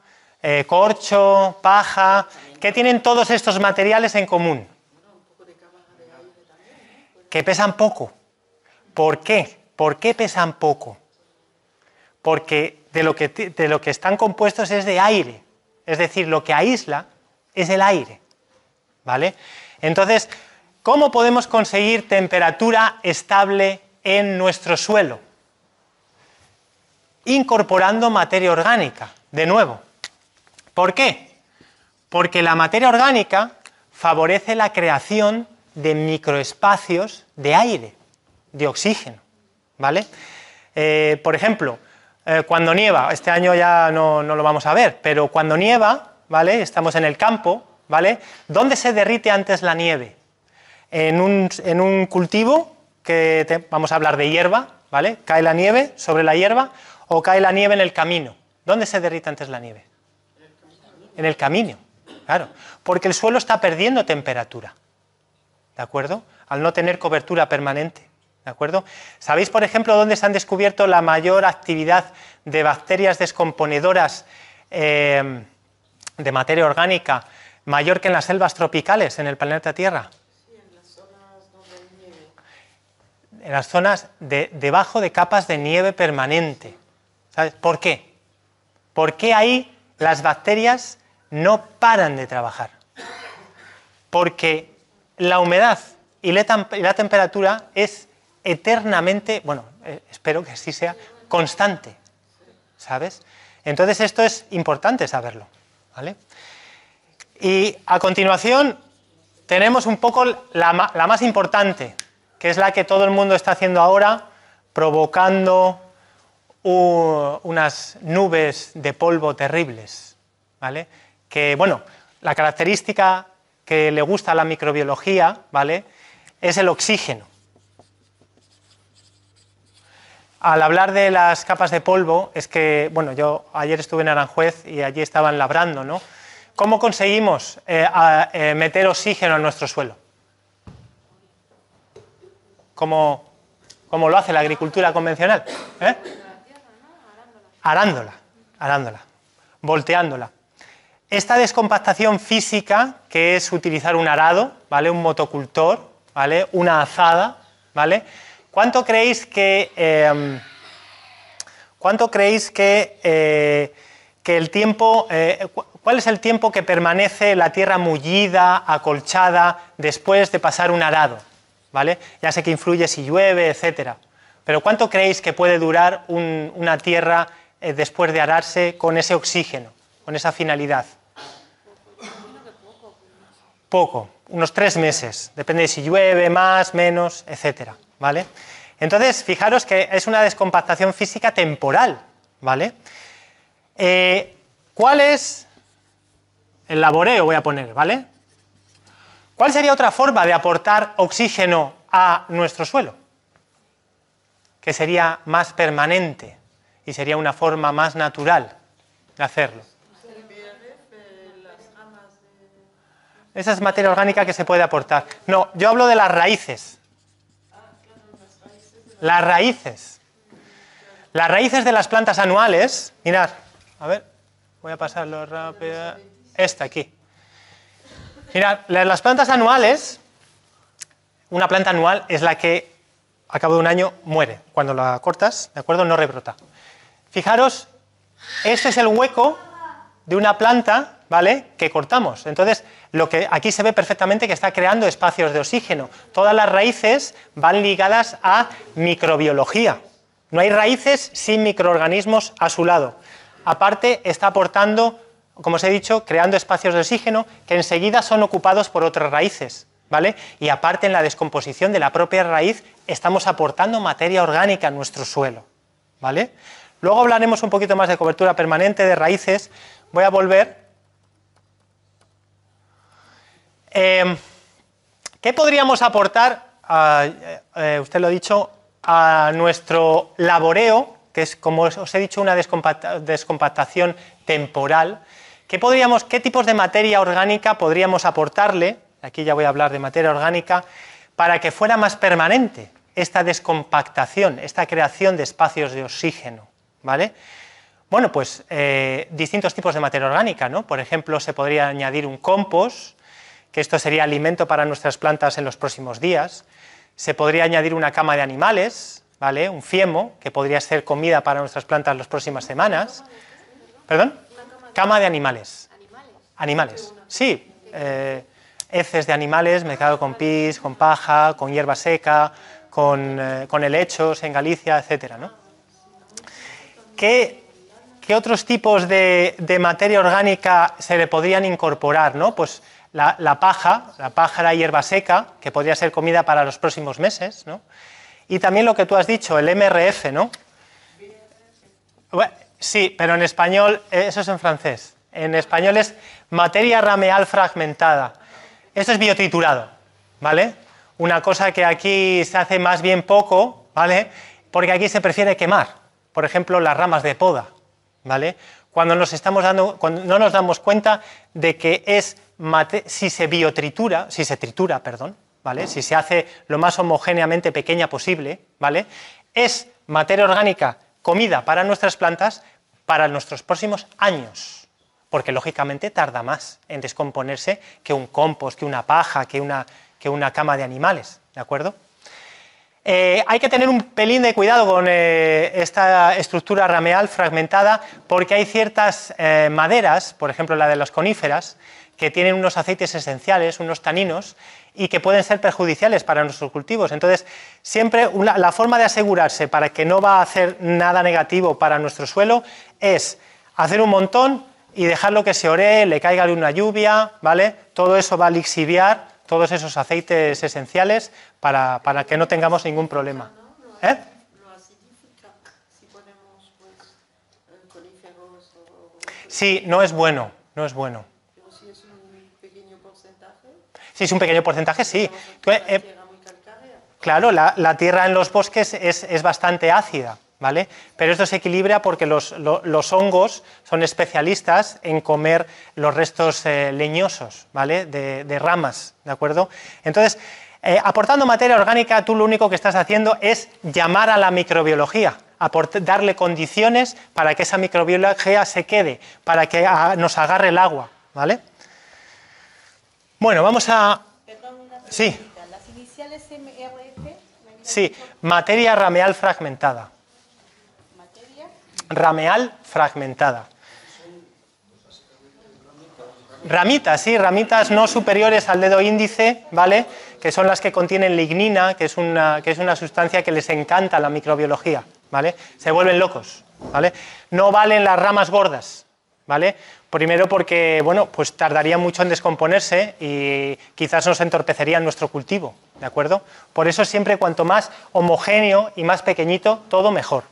corcho, paja. ¿Qué tienen todos estos materiales en común? Que pesan poco. ¿Por qué? ¿Por qué pesan poco? Porque de lo que están compuestos es de aire. Es decir, lo que aísla es el aire, ¿vale? Entonces, ¿cómo podemos conseguir temperatura estable en nuestro suelo? Incorporando materia orgánica, de nuevo. ¿Por qué? Porque la materia orgánica favorece la creación de microespacios de aire, de oxígeno, ¿vale? Por ejemplo, cuando nieva, este año ya no lo vamos a ver, pero cuando nieva, ¿vale? Estamos en el campo, ¿vale? ¿Dónde se derrite antes la nieve? En un cultivo, vamos a hablar de hierba, ¿vale? ¿Cae la nieve sobre la hierba o cae la nieve en el camino? ¿Dónde se derrite antes la nieve? En el camino, claro, porque el suelo está perdiendo temperatura, ¿de acuerdo? Al no tener cobertura permanente, ¿de acuerdo? ¿Sabéis, por ejemplo, dónde se han descubierto la mayor actividad de bacterias descomponedoras de materia orgánica, mayor que en las selvas tropicales en el planeta Tierra? Sí, en las zonas donde hay nieve. En las zonas debajo de capas de nieve permanente. ¿Sabes? ¿Por qué? Porque ahí las bacterias no paran de trabajar. Porque la humedad y la temperatura es eternamente, bueno, espero que así sea, constante, ¿sabes? Entonces esto es importante saberlo, ¿vale? Y a continuación tenemos un poco la más importante, que es la que todo el mundo está haciendo ahora, provocando unas nubes de polvo terribles, ¿vale? Que, bueno, la característica que le gusta a la microbiología, ¿vale?, es el oxígeno. Al hablar de las capas de polvo, es que, bueno, yo ayer estuve en Aranjuez y allí estaban labrando, ¿no? ¿Cómo conseguimos meter oxígeno en nuestro suelo? ¿Cómo lo hace la agricultura convencional? Arándola, volteándola. Esta descompactación física, que es utilizar un arado, ¿vale?, un motocultor, ¿vale?, una azada, ¿vale? ¿Cuánto creéis que el tiempo, cuál es el tiempo que permanece la tierra mullida, acolchada, después de pasar un arado? ¿Vale? Ya sé que influye si llueve, etcétera, pero ¿cuánto creéis que puede durar una tierra después de ararse con ese oxígeno, con esa finalidad? Poco, unos 3 meses, depende de si llueve, más, menos, etcétera, ¿vale? Entonces, fijaros que es una descompactación física temporal, ¿vale? ¿Cuál es el laboreo? Voy a poner, ¿vale? ¿Cuál sería otra forma de aportar oxígeno a nuestro suelo? Que sería más permanente y sería una forma más natural de hacerlo. Esa es materia orgánica que se puede aportar. No, yo hablo de las raíces. Las raíces. Las raíces de las plantas anuales, mirad, a ver, voy a pasarlo rápido. Esta aquí. Mirad, las plantas anuales, una planta anual es la que a cabo de un año muere. Cuando la cortas, ¿de acuerdo?, no rebrota. Fijaros, este es el hueco de una planta, ¿vale?, que cortamos. Entonces, lo que aquí se ve perfectamente que está creando espacios de oxígeno. Todas las raíces van ligadas a microbiología. No hay raíces sin microorganismos a su lado. Aparte, está aportando, como os he dicho, creando espacios de oxígeno que enseguida son ocupados por otras raíces, ¿vale? Y aparte, en la descomposición de la propia raíz, estamos aportando materia orgánica en nuestro suelo, ¿vale? Luego hablaremos un poquito más de cobertura permanente, de raíces. Voy a volver. ¿Qué podríamos aportar, usted lo ha dicho, a nuestro laboreo, que es, como os he dicho, una descompactación temporal? ¿Qué tipos de materia orgánica podríamos aportarle? Aquí ya voy a hablar de materia orgánica, para que fuera más permanente esta descompactación, esta creación de espacios de oxígeno, ¿vale? Bueno, pues distintos tipos de materia orgánica, ¿no? Por ejemplo, se podría añadir un compost, que esto sería alimento para nuestras plantas en los próximos días. Se podría añadir una cama de animales, ¿vale?, un fiemo, que podría ser comida para nuestras plantas en las próximas semanas. ¿Perdón? Cama de animales. Animales, sí. Heces de animales mezclado con pis, con paja, con hierba seca, con helechos en Galicia, etcétera, ¿no? ¿Qué ¿qué otros tipos de materia orgánica se le podrían incorporar, ¿no? Pues la paja, la hierba seca, que podría ser comida para los próximos meses, ¿no? Y también lo que tú has dicho, el MRF, ¿no? Sí, pero en español, eso es en francés. En español es materia rameal fragmentada. Esto es biotriturado, ¿vale? Una cosa que aquí se hace más bien poco, ¿vale? Porque aquí se prefiere quemar, por ejemplo, las ramas de poda, ¿vale? Cuando no nos damos cuenta de que si se tritura, ¿vale? Si se hace lo más homogéneamente pequeña posible, ¿vale? Es materia orgánica, comida para nuestras plantas para nuestros próximos años, porque lógicamente tarda más en descomponerse que un compost, que una paja, que una cama de animales, ¿de acuerdo? Hay que tener un pelín de cuidado con esta estructura rameal fragmentada, porque hay ciertas maderas, por ejemplo la de las coníferas, que tienen unos aceites esenciales, unos taninos, y que pueden ser perjudiciales para nuestros cultivos. Entonces, siempre la forma de asegurarse para que no va a hacer nada negativo para nuestro suelo es hacer un montón y dejarlo que se oree, le caiga una lluvia, ¿vale? Todo eso va a lixiviar todos esos aceites esenciales para que no tengamos ningún problema. ¿Eh? Lo acidifica si ponemos coníferos o... Sí, no es bueno, no es bueno. Pero si es un pequeño porcentaje... Si es un pequeño porcentaje, sí. Tierra muy calcárea. Claro, la tierra en los bosques es bastante ácida, ¿vale? Pero esto se equilibra porque los hongos son especialistas en comer los restos leñosos, ¿vale? De ramas, ¿de acuerdo? Entonces, aportando materia orgánica, tú lo único que estás haciendo es llamar a la microbiología, darle condiciones para que esa microbiología se quede, para que nos agarre el agua, ¿vale? Bueno, vamos a... Perdón, una Sí. preguntita. Las iniciales MRF. Sí, materia rameal fragmentada. Materia. Rameal fragmentada. Ramitas, sí, ramitas no superiores al dedo índice, ¿vale? Que son las que contienen lignina, que es una sustancia que les encanta a la microbiología, ¿vale? Se vuelven locos, ¿vale? No valen las ramas gordas, ¿vale? Primero porque, bueno, pues tardaría mucho en descomponerse y quizás nos entorpecería nuestro cultivo, ¿de acuerdo? Por eso siempre cuanto más homogéneo y más pequeñito, todo mejor.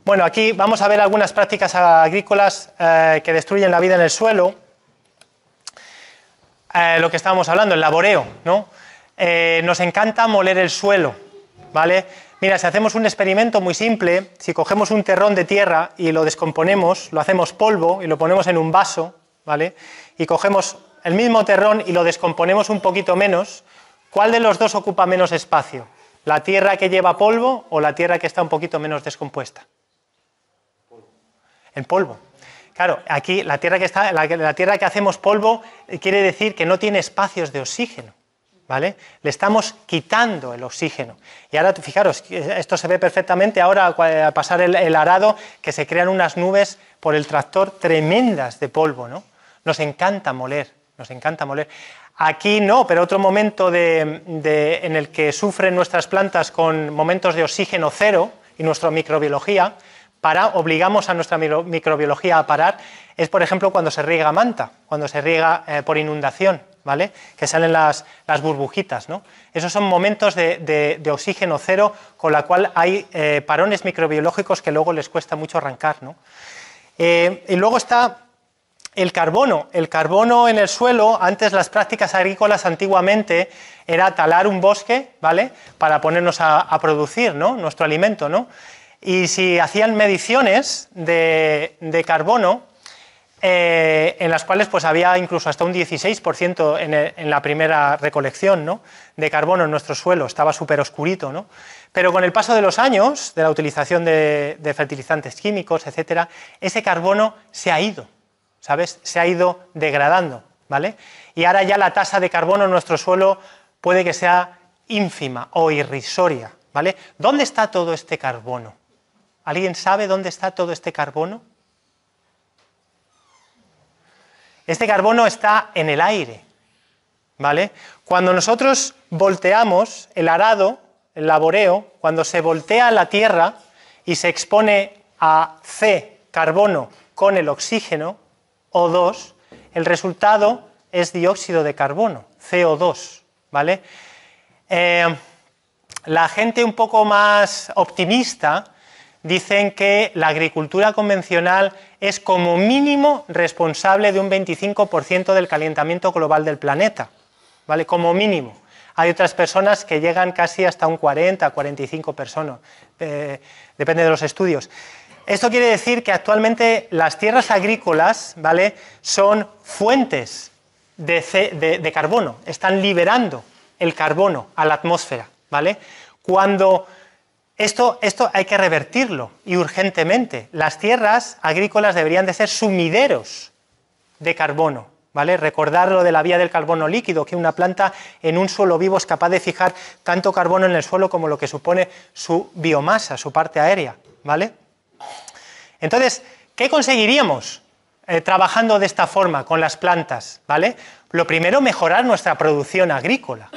Bueno, aquí vamos a ver algunas prácticas agrícolas que destruyen la vida en el suelo. Lo que estábamos hablando, el laboreo, ¿no? Nos encanta moler el suelo, ¿vale? Mira, si hacemos un experimento muy simple, si cogemos un terrón de tierra y lo descomponemos, lo hacemos polvo y lo ponemos en un vaso, ¿vale? Y cogemos el mismo terrón y lo descomponemos un poquito menos, ¿cuál de los dos ocupa menos espacio? ¿La tierra que lleva polvo o la tierra que está un poquito menos descompuesta? El polvo. Claro, aquí la tierra que hacemos polvo quiere decir que no tiene espacios de oxígeno, ¿vale? Le estamos quitando el oxígeno. Y ahora, fijaros, esto se ve perfectamente ahora al pasar el arado, que se crean unas nubes por el tractor tremendas de polvo, ¿no? Nos encanta moler, nos encanta moler. Aquí no, pero otro momento en el que sufren nuestras plantas con momentos de oxígeno cero y nuestra microbiología, obligamos a nuestra microbiología a parar, es por ejemplo cuando se riega manta, cuando se riega por inundación, ¿vale? Que salen las burbujitas, ¿no? Esos son momentos de oxígeno cero, con la cual hay parones microbiológicos que luego les cuesta mucho arrancar, ¿no? Y luego está el carbono. El carbono en el suelo, antes las prácticas agrícolas antiguamente era talar un bosque, ¿vale? Para ponernos a producir, ¿no? Nuestro alimento, ¿no? Y si hacían mediciones de carbono, en las cuales pues había incluso hasta un 16% en la primera recolección, ¿no? De carbono en nuestro suelo, estaba súper oscurito, ¿no? Pero con el paso de los años, de la utilización de fertilizantes químicos, etcétera, ese carbono se ha ido, ¿sabes? Se ha ido degradando, ¿vale? Y ahora ya la tasa de carbono en nuestro suelo puede que sea ínfima o irrisoria, ¿vale? ¿Dónde está todo este carbono? ¿Alguien sabe dónde está todo este carbono? Este carbono está en el aire, ¿vale? Cuando nosotros volteamos el arado, el laboreo, cuando se voltea la tierra, y se expone a C, carbono, con el oxígeno, O2, el resultado es dióxido de carbono, CO2, ¿vale? La gente un poco más optimista dicen que la agricultura convencional es como mínimo responsable de un 25% del calentamiento global del planeta, ¿vale? Como mínimo. Hay otras personas que llegan casi hasta un 40, 45%, depende de los estudios. Esto quiere decir que actualmente las tierras agrícolas, ¿vale?, son fuentes de carbono, están liberando el carbono a la atmósfera, ¿vale? Cuando esto hay que revertirlo y urgentemente. Las tierras agrícolas deberían de ser sumideros de carbono, ¿vale? Recordar lo de la vía del carbono líquido, que una planta en un suelo vivo es capaz de fijar tanto carbono en el suelo como lo que supone su biomasa, su parte aérea, ¿vale? Entonces, ¿qué conseguiríamos trabajando de esta forma con las plantas? ¿Vale? Lo primero, mejorar nuestra producción agrícola,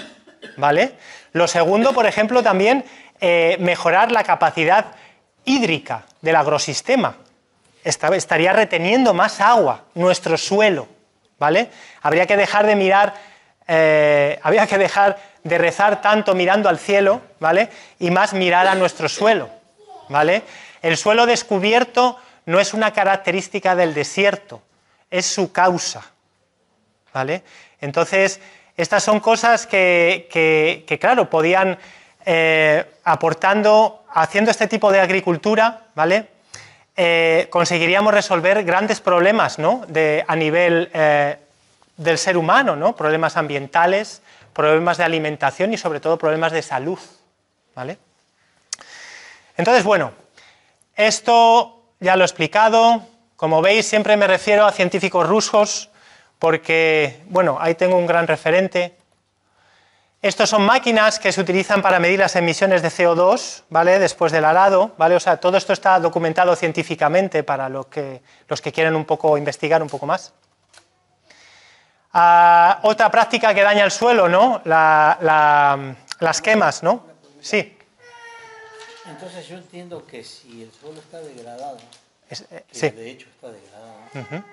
¿vale? Lo segundo, por ejemplo, también mejorar la capacidad hídrica del agrosistema. Estaría reteniendo más agua nuestro suelo, ¿vale? Habría que dejar de mirar, habría que dejar de rezar tanto mirando al cielo, ¿vale?, y más mirar a nuestro suelo, ¿vale? El suelo descubierto no es una característica del desierto, es su causa, ¿vale? Entonces, estas son cosas que claro, podían, haciendo este tipo de agricultura, ¿vale?, conseguiríamos resolver grandes problemas, ¿no?, a nivel del ser humano, ¿no?, problemas ambientales, problemas de alimentación y sobre todo problemas de salud, ¿vale? Entonces, bueno, esto ya lo he explicado. Como veis, siempre me refiero a científicos rusos porque, bueno, ahí tengo un gran referente. Estos son máquinas que se utilizan para medir las emisiones de CO2, ¿vale?, después del arado, ¿vale? O sea, todo esto está documentado científicamente para los que quieren un poco investigar un poco más. Otra práctica que daña el suelo, ¿no?, las quemas, ¿no? Sí. Entonces yo entiendo que si el suelo está degradado, sí, de hecho está degradado,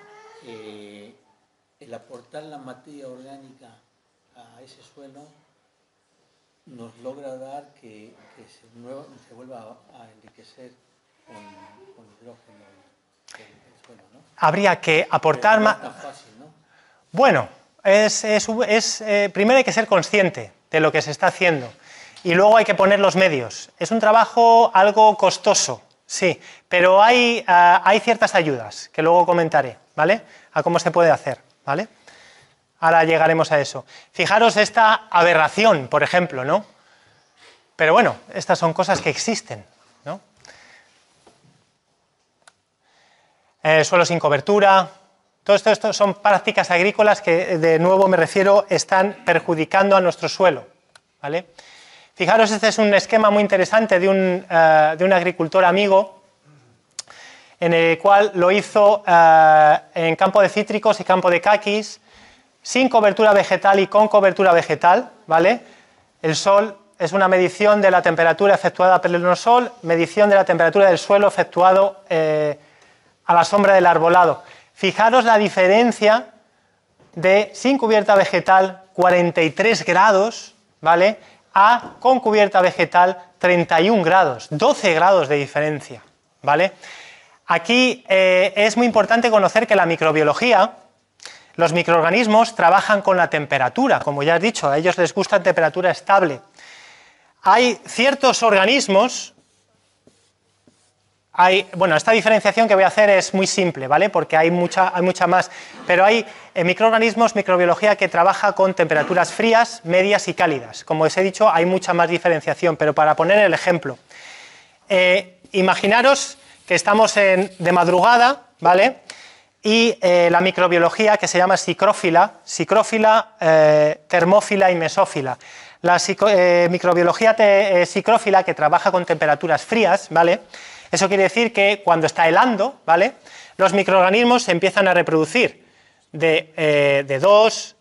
el aportar la materia orgánica a ese suelo nos logra dar que se vuelva a enriquecer con hidrógeno el suelo, ¿no? Habría que aportar más. No es tan fácil, ¿no? Bueno, primero hay que ser consciente de lo que se está haciendo. Y luego hay que poner los medios. Es un trabajo algo costoso, sí, pero hay ciertas ayudas que luego comentaré, ¿vale?, a cómo se puede hacer, ¿vale? Ahora llegaremos a eso. Fijaros esta aberración, por ejemplo, ¿no? Pero bueno, estas son cosas que existen, ¿no? Suelo sin cobertura. Todo esto son prácticas agrícolas que, de nuevo me refiero, están perjudicando a nuestro suelo, ¿vale? Fijaros, este es un esquema muy interesante de un agricultor amigo, en el cual lo hizo en campo de cítricos y campo de caquis, sin cobertura vegetal y con cobertura vegetal, ¿vale? El sol es una medición de la temperatura efectuada por el sol, medición de la temperatura del suelo efectuado a la sombra del arbolado. Fijaros la diferencia de sin cubierta vegetal 43 grados, ¿vale?, a con cubierta vegetal 31 grados, 12 grados de diferencia, ¿vale? Aquí es muy importante conocer que la microbiología, los microorganismos trabajan con la temperatura, como ya he dicho, a ellos les gusta temperatura estable. Hay ciertos organismos, bueno, esta diferenciación que voy a hacer es muy simple, ¿vale?, porque hay mucha más, pero hay microorganismos, microbiología que trabaja con temperaturas frías, medias y cálidas. Como os he dicho, hay mucha más diferenciación, pero para poner el ejemplo, imaginaros que estamos de madrugada, ¿vale?, y la microbiología, que se llama psicrófila, termófila y mesófila. La microbiología psicrófila, que trabaja con temperaturas frías, ¿vale?, eso quiere decir que cuando está helando, ¿vale?, los microorganismos se empiezan a reproducir de 2,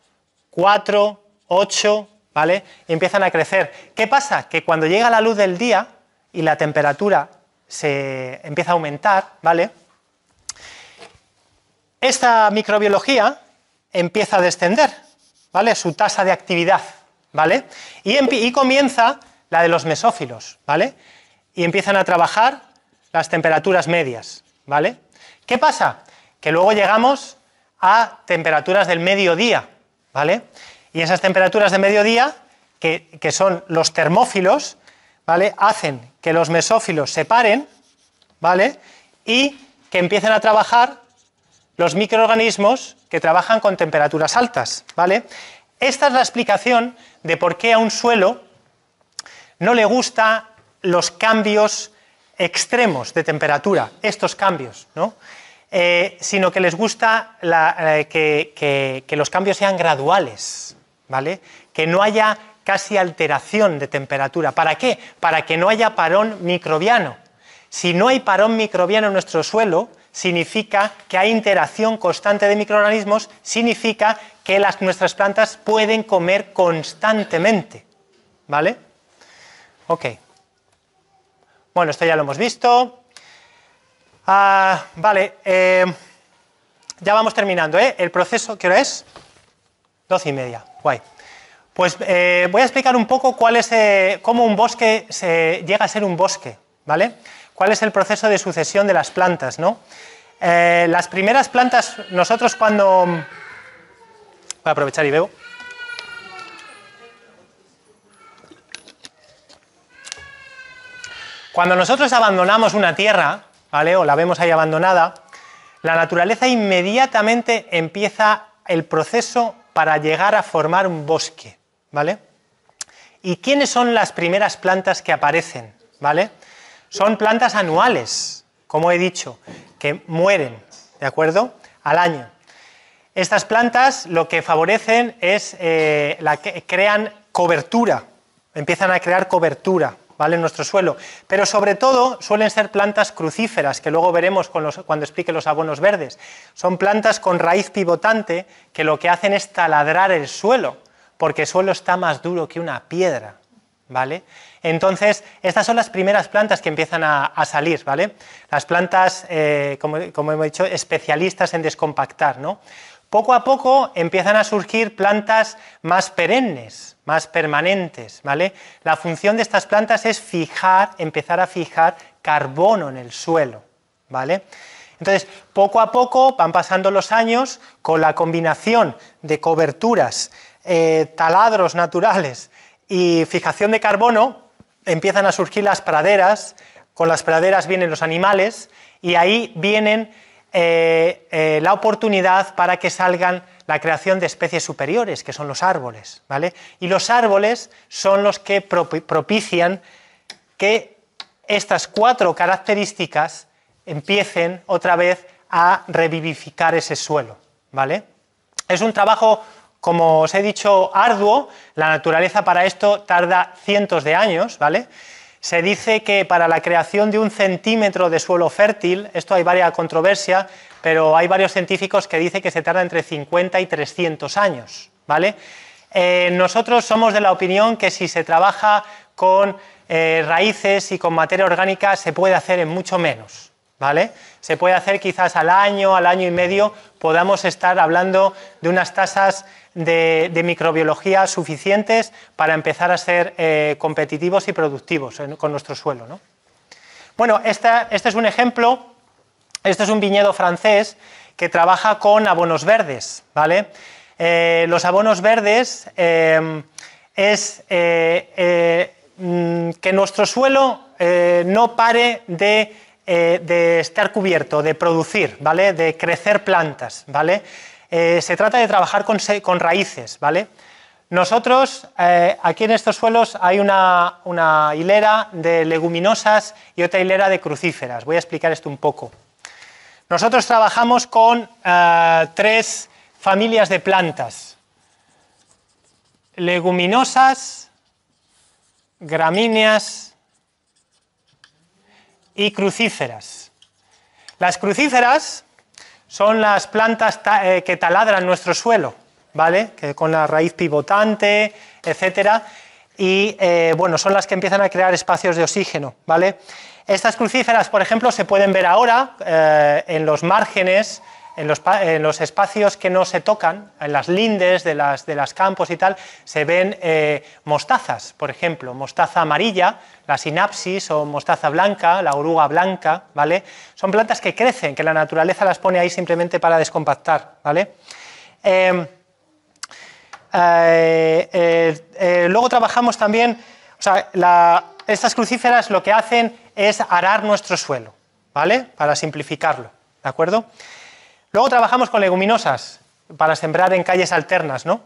4, 8, ¿vale?, y empiezan a crecer. ¿Qué pasa? Que cuando llega la luz del día y la temperatura se empieza a aumentar, ¿vale? Esta microbiología empieza a descender, ¿vale? Su tasa de actividad, ¿vale? Y comienza la de los mesófilos, ¿vale? Y empiezan a trabajar las temperaturas medias, ¿vale? ¿Qué pasa? Que luego llegamos a temperaturas del mediodía, ¿vale? Y esas temperaturas de mediodía, que son los termófilos, ¿vale? Hacen que los mesófilos se paren, ¿vale? Y que empiecen a trabajar los microorganismos que trabajan con temperaturas altas, ¿vale? Esta es la explicación de por qué a un suelo no le gustan los cambios extremos de temperatura, estos cambios, ¿no? Sino que les gusta que los cambios sean graduales, ¿vale? Que no haya casi alteración de temperatura. ¿Para qué? Para que no haya parón microbiano. Si no hay parón microbiano en nuestro suelo, significa que hay interacción constante de microorganismos, significa que nuestras plantas pueden comer constantemente, ¿vale? Ok. Bueno, esto ya lo hemos visto. Vale, ya vamos terminando, ¿eh? El proceso, ¿qué hora es? 12:30, guay. Pues voy a explicar un poco cómo un bosque llega a ser un bosque, ¿vale? ¿Cuál es el proceso de sucesión de las plantas, ¿no? Las primeras plantas, nosotros cuando... Voy a aprovechar y bebo. Cuando nosotros abandonamos una tierra, ¿vale? O la vemos ahí abandonada, la naturaleza inmediatamente empieza el proceso para llegar a formar un bosque, ¿vale? ¿Y quiénes son las primeras plantas que aparecen, ¿vale? Son plantas anuales, como he dicho, que mueren, ¿de acuerdo?, al año. Estas plantas lo que favorecen es que crean cobertura, empiezan a crear cobertura, ¿vale?, en nuestro suelo, pero sobre todo suelen ser plantas crucíferas, que luego veremos cuando explique los abonos verdes. Son plantas con raíz pivotante que lo que hacen es taladrar el suelo, porque el suelo está más duro que una piedra, ¿vale? Entonces, estas son las primeras plantas que empiezan a salir, ¿vale? Las plantas, como hemos dicho, especialistas en descompactar, ¿no? Poco a poco empiezan a surgir plantas más perennes, más permanentes, ¿vale? La función de estas plantas es empezar a fijar carbono en el suelo, ¿vale? Entonces, poco a poco van pasando los años con la combinación de coberturas, taladros naturales y fijación de carbono, empiezan a surgir las praderas, con las praderas vienen los animales y ahí vienen la oportunidad para que salgan la creación de especies superiores, que son los árboles, ¿vale? Y los árboles son los que propician que estas 4 características empiecen otra vez a revivificar ese suelo, ¿vale? Es un trabajo, como os he dicho, arduo. La naturaleza para esto tarda cientos de años, ¿vale? Se dice que para la creación de 1 centímetro de suelo fértil, esto hay varias controversia, pero hay varios científicos que dicen que se tarda entre 50 y 300 años, ¿vale? Nosotros somos de la opinión que si se trabaja con raíces y con materia orgánica se puede hacer en mucho menos, ¿vale? Se puede hacer quizás al año y medio, podamos estar hablando de unas tasas de microbiología suficientes para empezar a ser competitivos y productivos con nuestro suelo, ¿no? Bueno, este es un ejemplo, este es un viñedo francés que trabaja con abonos verdes, ¿vale? Los abonos verdes es que nuestro suelo no pare de estar cubierto, de producir, ¿vale?, de crecer plantas, ¿vale? Se trata de trabajar con raíces, ¿vale? Nosotros, aquí en estos suelos hay una hilera de leguminosas y otra hilera de crucíferas. Voy a explicar esto un poco. Nosotros trabajamos con 3 familias de plantas: leguminosas, gramíneas y crucíferas. Las crucíferas son las plantas que taladran nuestro suelo, ¿vale?, que con la raíz pivotante, etcétera. y bueno, son las que empiezan a crear espacios de oxígeno, ¿vale? Estas crucíferas, por ejemplo, se pueden ver ahora en los márgenes, en los espacios que no se tocan, en las lindes de las campos y tal, se ven mostazas, por ejemplo, mostaza amarilla, la sinapsis, o mostaza blanca, la oruga blanca, ¿vale? Son plantas que crecen, que la naturaleza las pone ahí simplemente para descompactar, ¿vale? Luego trabajamos también, o sea, estas crucíferas lo que hacen es arar nuestro suelo, ¿vale? Para simplificarlo, ¿de acuerdo? Luego trabajamos con leguminosas para sembrar en calles alternas, ¿no?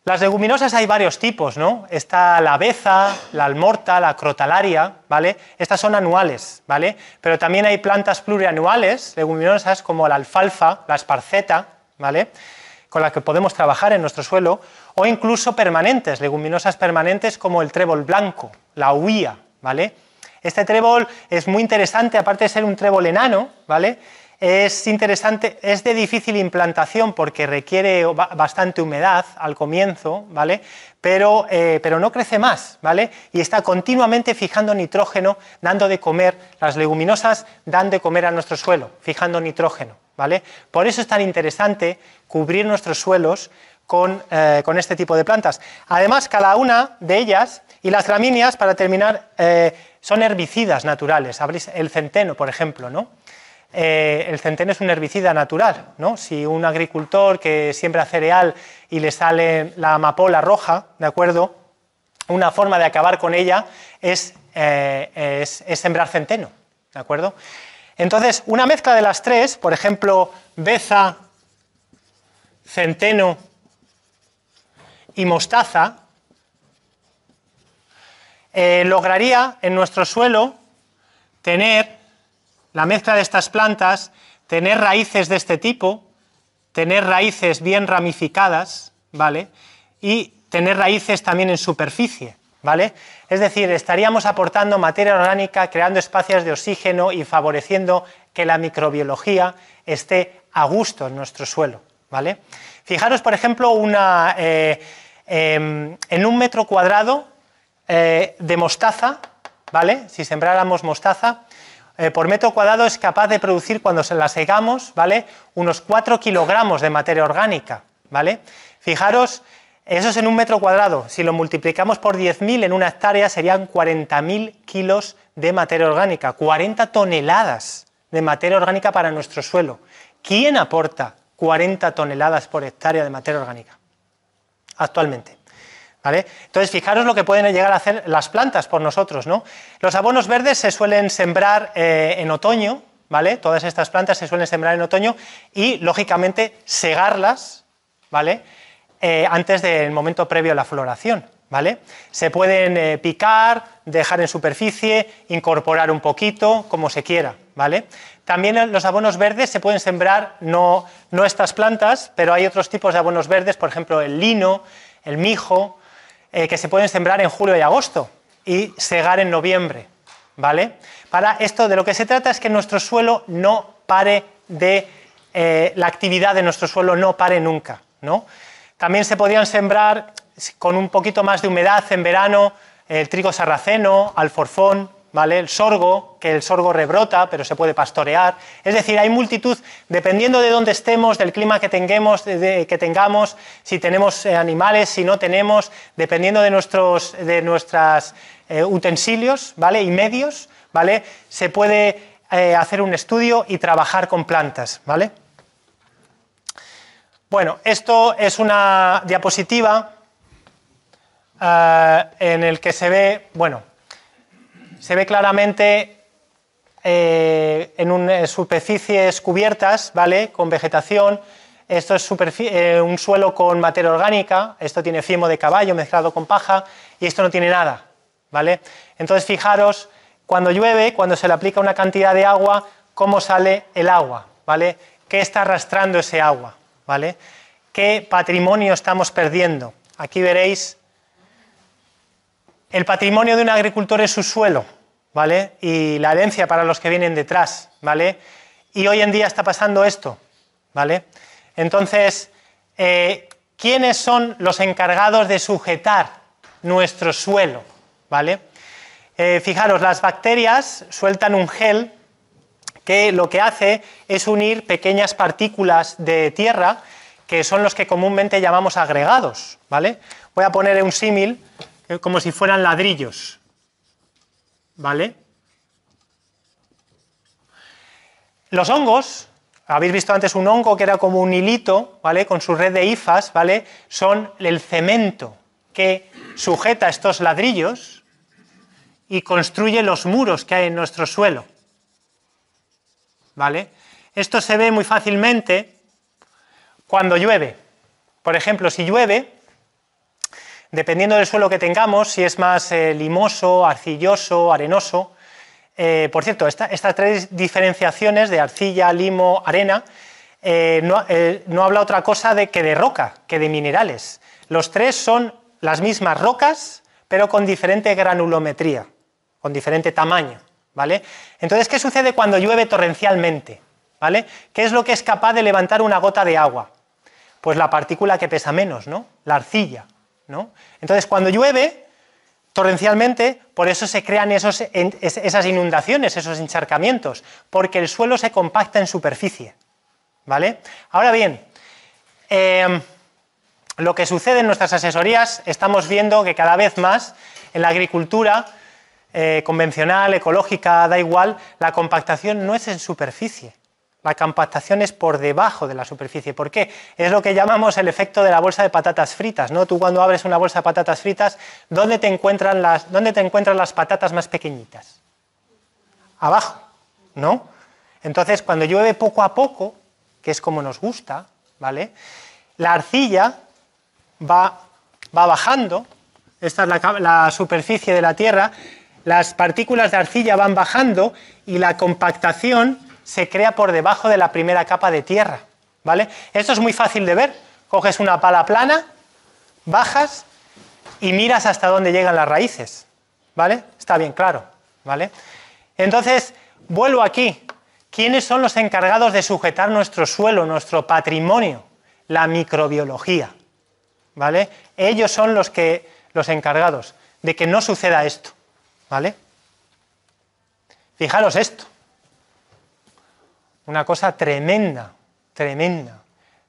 Las leguminosas hay varios tipos, ¿no? Está la beza, la almorta, la crotalaria, ¿vale? Estas son anuales, ¿vale? Pero también hay plantas plurianuales, leguminosas, como la alfalfa, la esparceta, ¿vale? Con la que podemos trabajar en nuestro suelo, o incluso permanentes, leguminosas permanentes como el trébol blanco, la huía, ¿vale? Este trébol es muy interesante, aparte de ser un trébol enano, ¿vale? Es interesante, es de difícil implantación porque requiere bastante humedad al comienzo, ¿vale? Pero no crece más, ¿vale? Y está continuamente fijando nitrógeno, dando de comer, las leguminosas dan de comer a nuestro suelo, fijando nitrógeno, ¿vale? Por eso es tan interesante cubrir nuestros suelos con este tipo de plantas. Además, cada una de ellas, y las gramíneas, para terminar, son herbicidas naturales. El centeno, por ejemplo, ¿no? El centeno es un herbicida natural, ¿no? Si un agricultor que siembra cereal y le sale la amapola roja, ¿de acuerdo? Una forma de acabar con ella es sembrar centeno, ¿de acuerdo? Entonces, una mezcla de las tres, por ejemplo, beza, centeno y mostaza, lograría en nuestro suelo tener la mezcla de estas plantas, tener raíces de este tipo, tener raíces bien ramificadas, ¿vale? Y tener raíces también en superficie, ¿vale? Es decir, estaríamos aportando materia orgánica, creando espacios de oxígeno y favoreciendo que la microbiología esté a gusto en nuestro suelo, ¿vale? Fijaros, por ejemplo, en un metro cuadrado de mostaza, ¿vale? Si sembráramos mostaza, por metro cuadrado es capaz de producir, cuando se la segamos, ¿vale?, unos 4 kilogramos de materia orgánica, ¿vale? Fijaros, eso es en un metro cuadrado. Si lo multiplicamos por 10.000 en una hectárea serían 40.000 kilos de materia orgánica, 40 toneladas de materia orgánica para nuestro suelo. ¿Quién aporta 40 toneladas por hectárea de materia orgánica actualmente? ¿Vale? Entonces, fijaros lo que pueden llegar a hacer las plantas por nosotros, ¿no? Los abonos verdes se suelen sembrar en otoño, ¿vale? Todas estas plantas se suelen sembrar en otoño y, lógicamente, segarlas, ¿vale? Antes del momento previo a la floración, ¿vale? Se pueden picar, dejar en superficie, incorporar un poquito, como se quiera, ¿vale? También los abonos verdes se pueden sembrar, no estas plantas, pero hay otros tipos de abonos verdes, por ejemplo, el lino, el mijo, que se pueden sembrar en julio y agosto y segar en noviembre, ¿vale? Para esto, de lo que se trata es que nuestro suelo no pare la actividad de nuestro suelo no pare nunca, ¿no? También se podrían sembrar con un poquito más de humedad en verano el trigo sarraceno, alforfón, ¿vale? El sorgo, que el sorgo rebrota, pero se puede pastorear. Es decir, hay multitud, dependiendo de dónde estemos, del clima que tengamos, si tenemos animales, si no tenemos, dependiendo de nuestros utensilios, ¿vale?, y medios, ¿vale?, se puede hacer un estudio y trabajar con plantas, ¿vale? Bueno, esto es una diapositiva en el que se ve, bueno, se ve claramente en superficies cubiertas, ¿vale?, con vegetación. Esto es un suelo con materia orgánica, esto tiene fiemo de caballo mezclado con paja y esto no tiene nada, ¿vale? Entonces, fijaros, cuando llueve, cuando se le aplica una cantidad de agua, cómo sale el agua, ¿vale? ¿Qué está arrastrando ese agua? ¿Vale? ¿Qué patrimonio estamos perdiendo? Aquí veréis. El patrimonio de un agricultor es su suelo, ¿vale? Y la herencia para los que vienen detrás, ¿vale? Y hoy en día está pasando esto, ¿vale? Entonces, ¿quiénes son los encargados de sujetar nuestro suelo, ¿vale? Fijaros, las bacterias sueltan un gel que lo que hace es unir pequeñas partículas de tierra que son los que comúnmente llamamos agregados, ¿vale? Voy a poner un símil como si fueran ladrillos, ¿vale? Los hongos, habéis visto antes un hongo que era como un hilito, ¿vale? Con su red de hifas, ¿vale? Son el cemento que sujeta estos ladrillos y construye los muros que hay en nuestro suelo, ¿vale? Esto se ve muy fácilmente cuando llueve. Por ejemplo, si llueve, dependiendo del suelo que tengamos, si es más limoso, arcilloso, arenoso. Por cierto, estas tres diferenciaciones de arcilla, limo, arena, no habla otra cosa que de roca, que de minerales. Los tres son las mismas rocas, pero con diferente granulometría, con diferente tamaño, ¿vale? Entonces, ¿qué sucede cuando llueve torrencialmente? ¿Vale? ¿Qué es lo que es capaz de levantar una gota de agua? Pues la partícula que pesa menos, ¿no? La arcilla, ¿no? Entonces, cuando llueve torrencialmente, por eso se crean esas inundaciones, esos encharcamientos, porque el suelo se compacta en superficie, ¿vale? Ahora bien, lo que sucede en nuestras asesorías, estamos viendo que cada vez más en la agricultura convencional, ecológica, da igual, la compactación no es en superficie. La compactación es por debajo de la superficie. ¿Por qué? Es lo que llamamos el efecto de la bolsa de patatas fritas, ¿no? Tú cuando abres una bolsa de patatas fritas, ¿dónde te encuentran las patatas más pequeñitas? Abajo, ¿no? Entonces, cuando llueve poco a poco, que es como nos gusta, ¿vale? La arcilla va bajando, esta es la superficie de la Tierra, las partículas de arcilla van bajando y la compactación se crea por debajo de la primera capa de tierra, ¿vale? Esto es muy fácil de ver. Coges una pala plana, bajas y miras hasta dónde llegan las raíces, ¿vale? Está bien claro, ¿vale? Entonces, vuelvo aquí. ¿Quiénes son los encargados de sujetar nuestro suelo, nuestro patrimonio? La microbiología, ¿vale? Ellos son los encargados de que no suceda esto, ¿vale? Fijaros esto. Una cosa tremenda, tremenda.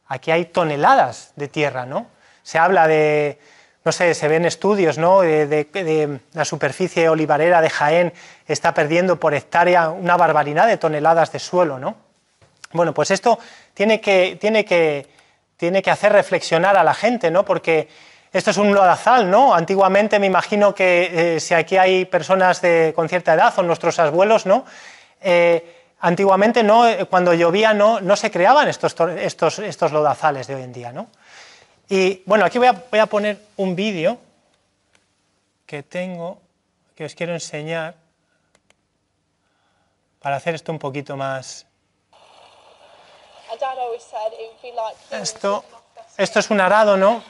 Aquí hay toneladas de tierra, ¿no? Se habla de, no sé, se ven estudios, ¿no? De la superficie olivarera de Jaén está perdiendo por hectárea una barbaridad de toneladas de suelo, ¿no? Bueno, pues esto tiene que hacer reflexionar a la gente, ¿no? Porque esto es un lodazal, ¿no? Antiguamente me imagino que si aquí hay personas con cierta edad o nuestros abuelos, ¿no? Antiguamente cuando llovía no se creaban estos lodazales de hoy en día, ¿no? Y bueno, aquí voy a poner un vídeo que tengo, que os quiero enseñar, para hacer esto un poquito más. Esto es un arado, ¿no?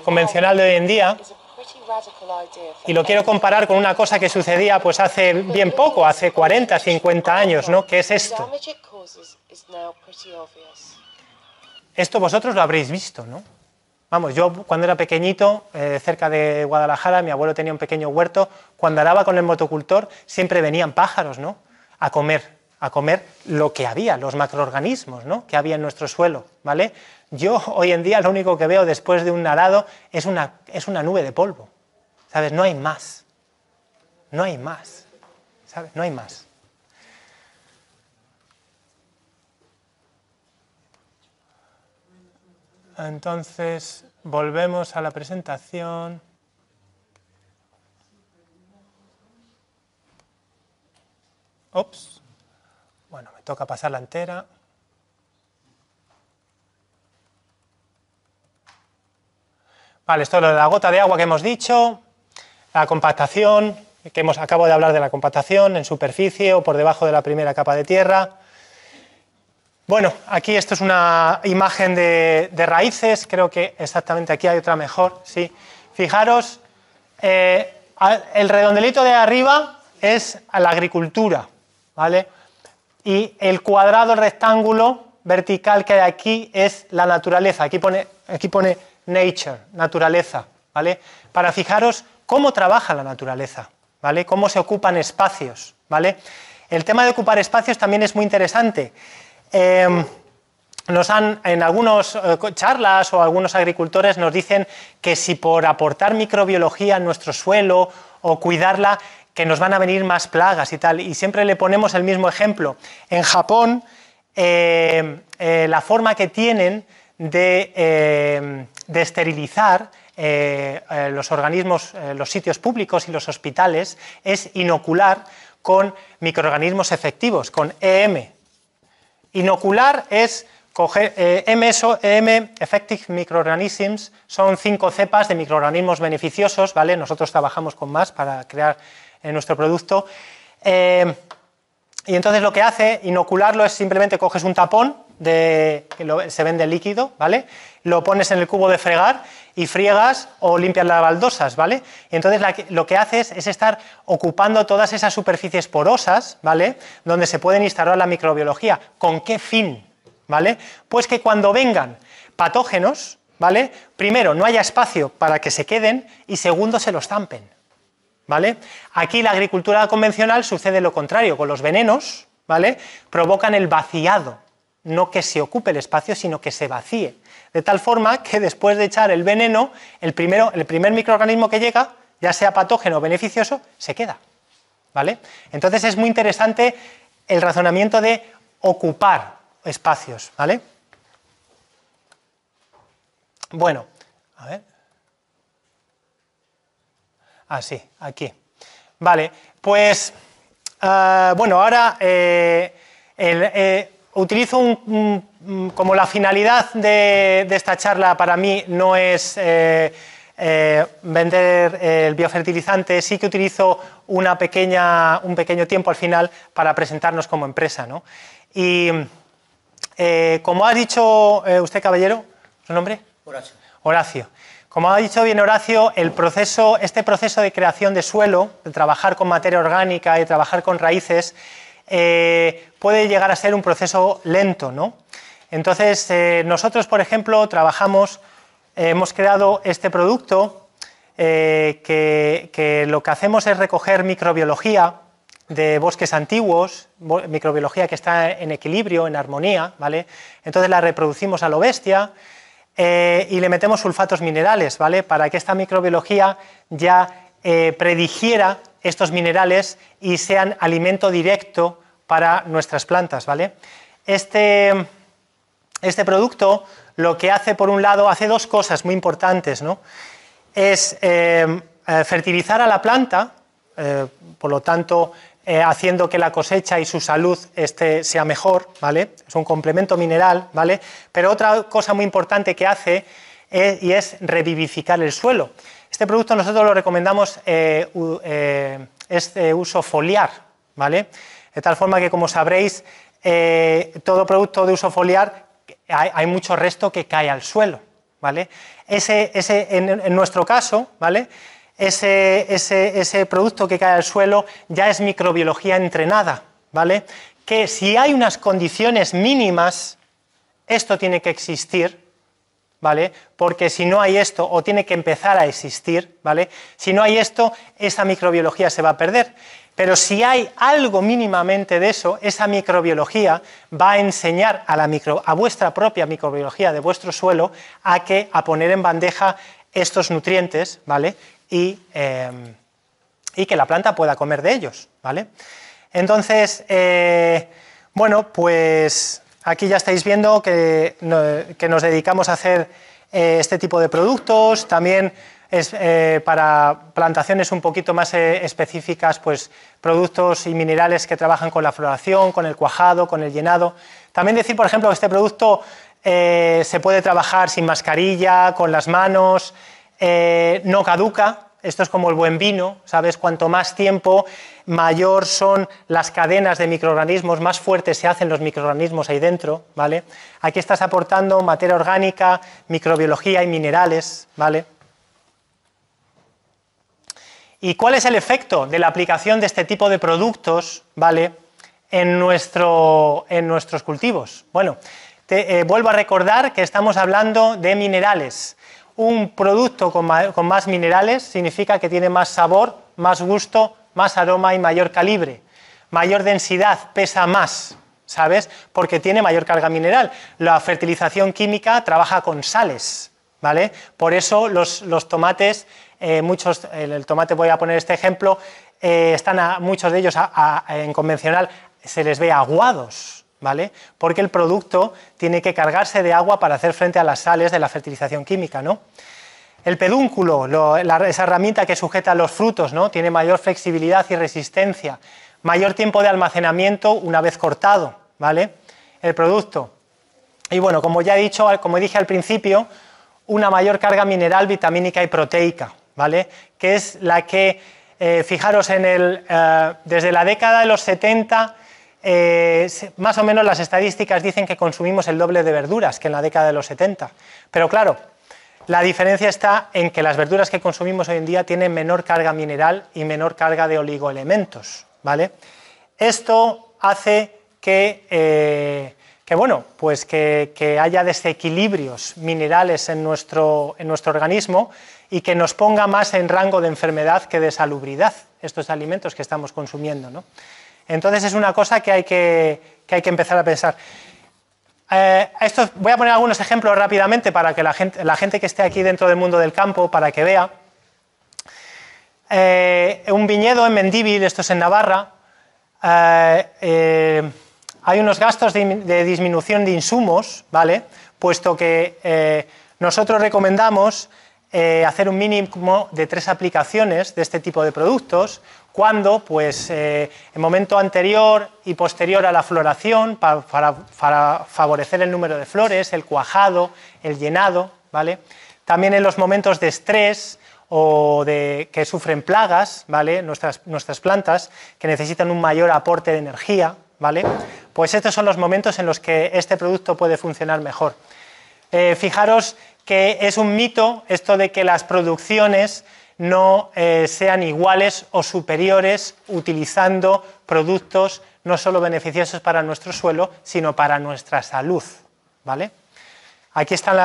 Convencional de hoy en día. Y lo quiero comparar con una cosa que sucedía pues hace bien poco, hace 40, 50 años, ¿no? ¿Qué es esto? Esto vosotros lo habréis visto, ¿no? Vamos, yo cuando era pequeñito, cerca de Guadalajara, mi abuelo tenía un pequeño huerto, cuando araba con el motocultor siempre venían pájaros, ¿no? A comer lo que había, los macroorganismos, ¿no? Que había en nuestro suelo, ¿vale? Yo hoy en día lo único que veo después de un arado es una nube de polvo, ¿sabes? No hay más, ¿sabes? No hay más. Entonces, volvemos a la presentación. Ups. Bueno, me toca pasarla entera. Vale, esto es lo de la gota de agua que hemos dicho, la compactación, acabo de hablar de la compactación en superficie o por debajo de la primera capa de tierra. Bueno, aquí esto es una imagen de raíces, creo que exactamente aquí hay otra mejor, sí. Fijaros, el redondelito de arriba es la agricultura, ¿vale? Y el cuadrado, el rectángulo vertical que hay aquí es la naturaleza, aquí pone nature, naturaleza, ¿vale? Para fijaros cómo trabaja la naturaleza, ¿vale? Cómo se ocupan espacios, ¿vale? El tema de ocupar espacios también es muy interesante. En algunas charlas o algunos agricultores nos dicen que si por aportar microbiología en nuestro suelo o cuidarla, que nos van a venir más plagas y tal, y siempre le ponemos el mismo ejemplo. En Japón, la forma que tienen de esterilizar los organismos, los sitios públicos y los hospitales es inocular con microorganismos efectivos, con EM. Inocular es coger EM, Effective Microorganisms, son 5 cepas de microorganismos beneficiosos, ¿vale? Nosotros trabajamos con más para crear nuestro producto. Y entonces lo que hace, inocularlo, es simplemente coges un tapón, se vende líquido, ¿vale? Lo pones en el cubo de fregar y friegas o limpias las baldosas, ¿vale? Y entonces lo que haces es estar ocupando todas esas superficies porosas, ¿vale? Donde se pueden instalar la microbiología. ¿Con qué fin? ¿Vale? Pues que cuando vengan patógenos, ¿vale? Primero, no haya espacio para que se queden y segundo, se los zampen, ¿vale? Aquí la agricultura convencional sucede lo contrario, con los venenos, ¿vale? Provocan el vaciado, no que se ocupe el espacio, sino que se vacíe, de tal forma que después de echar el veneno, el primer microorganismo que llega, ya sea patógeno o beneficioso, se queda, ¿vale? Entonces es muy interesante el razonamiento de ocupar espacios, ¿vale? Bueno, a ver. Sí, aquí. Vale, pues, bueno, ahora utilizo como la finalidad de esta charla para mí no es vender el biofertilizante, sí que utilizo un pequeño tiempo al final para presentarnos como empresa, ¿no? Y como ha dicho usted, caballero, ¿su nombre? Horacio. Horacio. Como ha dicho bien Horacio, este proceso de creación de suelo, de trabajar con materia orgánica y trabajar con raíces, puede llegar a ser un proceso lento, ¿no? Entonces, nosotros, por ejemplo, hemos creado este producto que lo que hacemos es recoger microbiología de bosques antiguos, microbiología que está en equilibrio, en armonía, ¿vale? Entonces la reproducimos a lo bestia y le metemos sulfatos minerales, ¿vale? Para que esta microbiología ya predigiera estos minerales y sean alimento directo para nuestras plantas, ¿vale? Este producto lo que hace, por un lado, hace dos cosas muy importantes, ¿no? Es fertilizar a la planta, por lo tanto, haciendo que la cosecha y su salud sea mejor, ¿vale? Es un complemento mineral, ¿vale? Pero otra cosa muy importante que hace es revivificar el suelo. Este producto nosotros lo recomendamos es de uso foliar, ¿vale? De tal forma que, como sabréis, todo producto de uso foliar hay mucho resto que cae al suelo, ¿vale? En nuestro caso, ¿vale? Ese producto que cae al suelo ya es microbiología entrenada, ¿vale? Que si hay unas condiciones mínimas, esto tiene que existir, ¿vale? Porque si no hay esto, o tiene que empezar a existir, ¿vale? Si no hay esto, esa microbiología se va a perder. Pero si hay algo mínimamente de eso, esa microbiología va a enseñar a vuestra propia microbiología de vuestro suelo a poner en bandeja estos nutrientes, ¿vale? Y que la planta pueda comer de ellos, ¿vale? Entonces, bueno, pues aquí ya estáis viendo que nos dedicamos a hacer este tipo de productos. También es para plantaciones un poquito más específicas, pues productos y minerales que trabajan con la floración, con el cuajado, con el llenado. También decir, por ejemplo, que este producto se puede trabajar sin mascarilla, con las manos, no caduca. Esto es como el buen vino, ¿sabes? Cuanto más tiempo, mayor son las cadenas de microorganismos, más fuertes se hacen los microorganismos ahí dentro, ¿vale? Aquí estás aportando materia orgánica, microbiología y minerales, ¿vale? ¿Y cuál es el efecto de la aplicación de este tipo de productos, ¿vale? en nuestros cultivos? Bueno, vuelvo a recordar que estamos hablando de minerales. un producto con más minerales significa que tiene más sabor, más gusto, más aroma y mayor calibre. Mayor densidad, pesa más, ¿sabes? Porque tiene mayor carga mineral. La fertilización química trabaja con sales, ¿vale? Por eso los tomates, el tomate, voy a poner este ejemplo, muchos de ellos en convencional se les ve aguados, ¿vale? Porque el producto tiene que cargarse de agua para hacer frente a las sales de la fertilización química, ¿no? El pedúnculo, esa herramienta que sujeta los frutos, ¿no? Tiene mayor flexibilidad y resistencia, mayor tiempo de almacenamiento una vez cortado, ¿vale? El producto. Y bueno, como ya he dicho, como dije al principio, una mayor carga mineral, vitamínica y proteica, ¿vale? Que es la que, fijaros, desde la década de los 70, más o menos las estadísticas dicen que consumimos el doble de verduras que en la década de los 70. Pero claro, la diferencia está en que las verduras que consumimos hoy en día tienen menor carga mineral y menor carga de oligoelementos, ¿vale? Esto hace que haya desequilibrios minerales en nuestro organismo y que nos ponga más en rango de enfermedad que de salubridad estos alimentos que estamos consumiendo, ¿no? Entonces es una cosa que hay que empezar a pensar. Voy a poner algunos ejemplos rápidamente para que la gente que esté aquí dentro del mundo del campo, para que vea. Un viñedo en Mendívil, esto es en Navarra, hay unos gastos de disminución de insumos, ¿vale? Puesto que nosotros recomendamos hacer un mínimo de 3 aplicaciones de este tipo de productos, cuando, pues, en momento anterior y posterior a la floración, para favorecer el número de flores, el cuajado, el llenado, ¿vale? También en los momentos de estrés o que sufren plagas, ¿vale? Nuestras plantas, que necesitan un mayor aporte de energía, ¿vale? Pues estos son los momentos en los que este producto puede funcionar mejor. Fijaros que es un mito esto de que las producciones no sean iguales o superiores utilizando productos no solo beneficiosos para nuestro suelo, sino para nuestra salud, ¿vale? Aquí están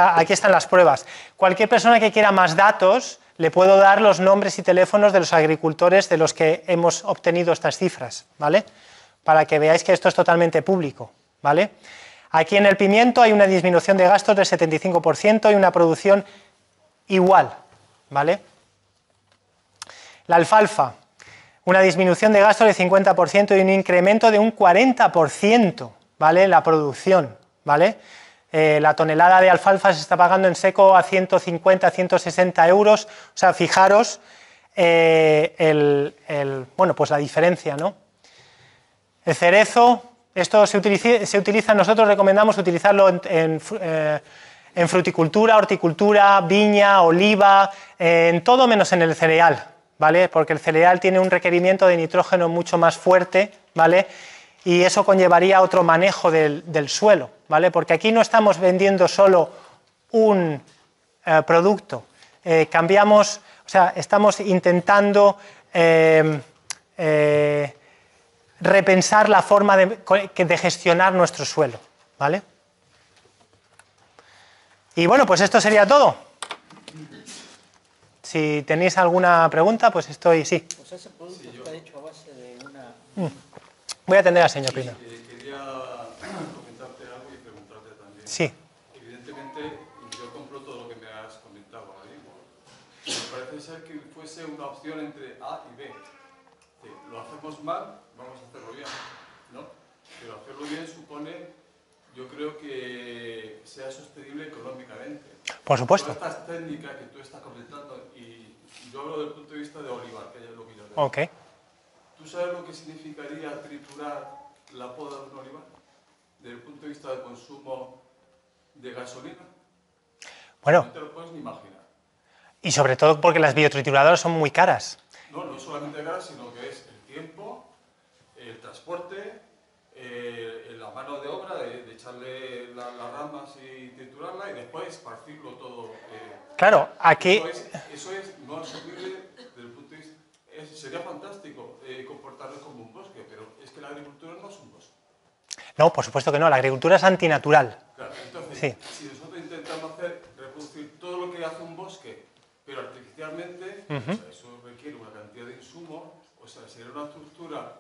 las pruebas. Cualquier persona que quiera más datos, le puedo dar los nombres y teléfonos de los agricultores de los que hemos obtenido estas cifras, ¿vale? Para que veáis que esto es totalmente público, ¿vale? Aquí en el pimiento hay una disminución de gastos del 75% y una producción igual, ¿vale? La alfalfa, una disminución de gastos del 50% y un incremento de un 40%, ¿vale? La producción, ¿vale? La tonelada de alfalfa se está pagando en seco a 150, 160 euros, o sea, fijaros pues la diferencia, ¿no? El cerezo, esto se utiliza, nosotros recomendamos utilizarlo en fruticultura, horticultura, viña, oliva, en todo menos en el cereal, ¿vale? Porque el cereal tiene un requerimiento de nitrógeno mucho más fuerte, ¿vale? Y eso conllevaría otro manejo del suelo, ¿vale? Porque aquí no estamos vendiendo solo un producto, estamos intentando repensar la forma de gestionar nuestro suelo, ¿vale? Y bueno, pues esto sería todo. Si tenéis alguna pregunta, pues sí. Pues ese producto está hecho a base de una... Voy a atender al señor primero. Quería comentarte algo y preguntarte también. Sí. Evidentemente, yo compro todo lo que me has comentado ahora mismo. Me parece ser que fuese una opción entre A y B. Lo hacemos mal, vamos a hacerlo bien, ¿no? Pero hacerlo bien supone, yo creo, que sea sostenible económicamente. Por supuesto. Todas estas técnicas que tú estás comentando, y yo hablo desde el punto de vista de olivar, que es lo que yo veo. Ok. ¿Tú sabes lo que significaría triturar la poda de un olivar? Desde el punto de vista del consumo de gasolina. Bueno. No te lo puedes ni imaginar. Y sobre todo porque las biotrituradoras son muy caras. No, no solamente caras, sino que es el tiempo, el transporte, la mano de obra de echarle las ramas y triturarla y después esparcirlo todo. Claro, aquí... Eso es no asumible desde el punto de vista... Sería fantástico comportarlo como un bosque, pero es que la agricultura no es un bosque. No, por supuesto que no, la agricultura es antinatural. Claro, entonces, sí. Si nosotros intentamos reproducir todo lo que hace un bosque, O sea, eso requiere una cantidad de insumos, o sea, sería una estructura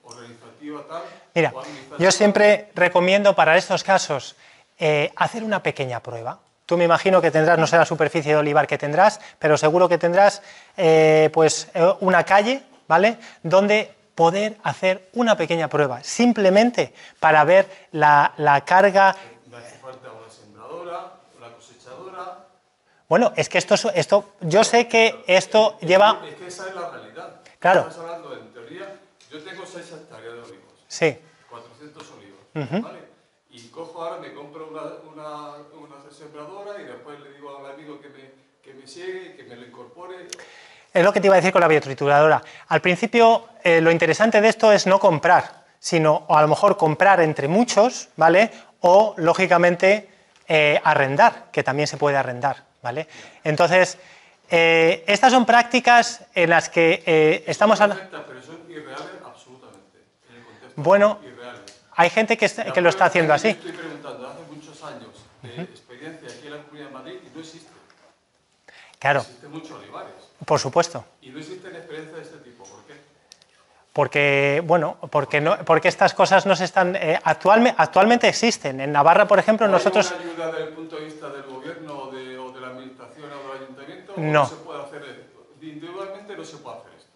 organizativa tal. Mira, yo siempre recomiendo para estos casos hacer una pequeña prueba. Tú me imagino que tendrás, no sé la superficie de olivar que tendrás, pero seguro que tendrás una calle, ¿vale?, donde poder hacer una pequeña prueba, simplemente para ver la carga. Me hace falta una sembradora, una cosechadora. Bueno, es que esto yo sé que esto lleva. Es que esa es la realidad. Claro. Estás hablando, en teoría, yo tengo 6 hectáreas de olivos. Sí. 400 olivos, ¿vale? Y cojo ahora, me compro una sembradora y después le digo al amigo que me siegue, que me lo incorpore. Es lo que te iba a decir con la biotrituradora. Al principio, lo interesante de esto es no comprar, sino o a lo mejor comprar entre muchos, ¿vale? O, lógicamente, arrendar, que también se puede arrendar, ¿vale? Entonces, estas son prácticas en las que estamos hablando. Pero son irreales absolutamente, en el contexto. Bueno, irreales. hay gente que lo está haciendo así. Estoy preguntando hace muchos años de experiencia aquí en la Comunidad de Madrid y no existe. Claro, Existen muchos olivares por supuesto. y no existen experiencias de este tipo. ¿Por qué? Porque estas cosas no se están. Actualmente existen. En Navarra, por ejemplo, nosotros. ¿Hay una ayuda desde el punto de vista del gobierno o de la administración o del ayuntamiento? No. ¿O se puede hacer individualmente? No se puede hacer esto.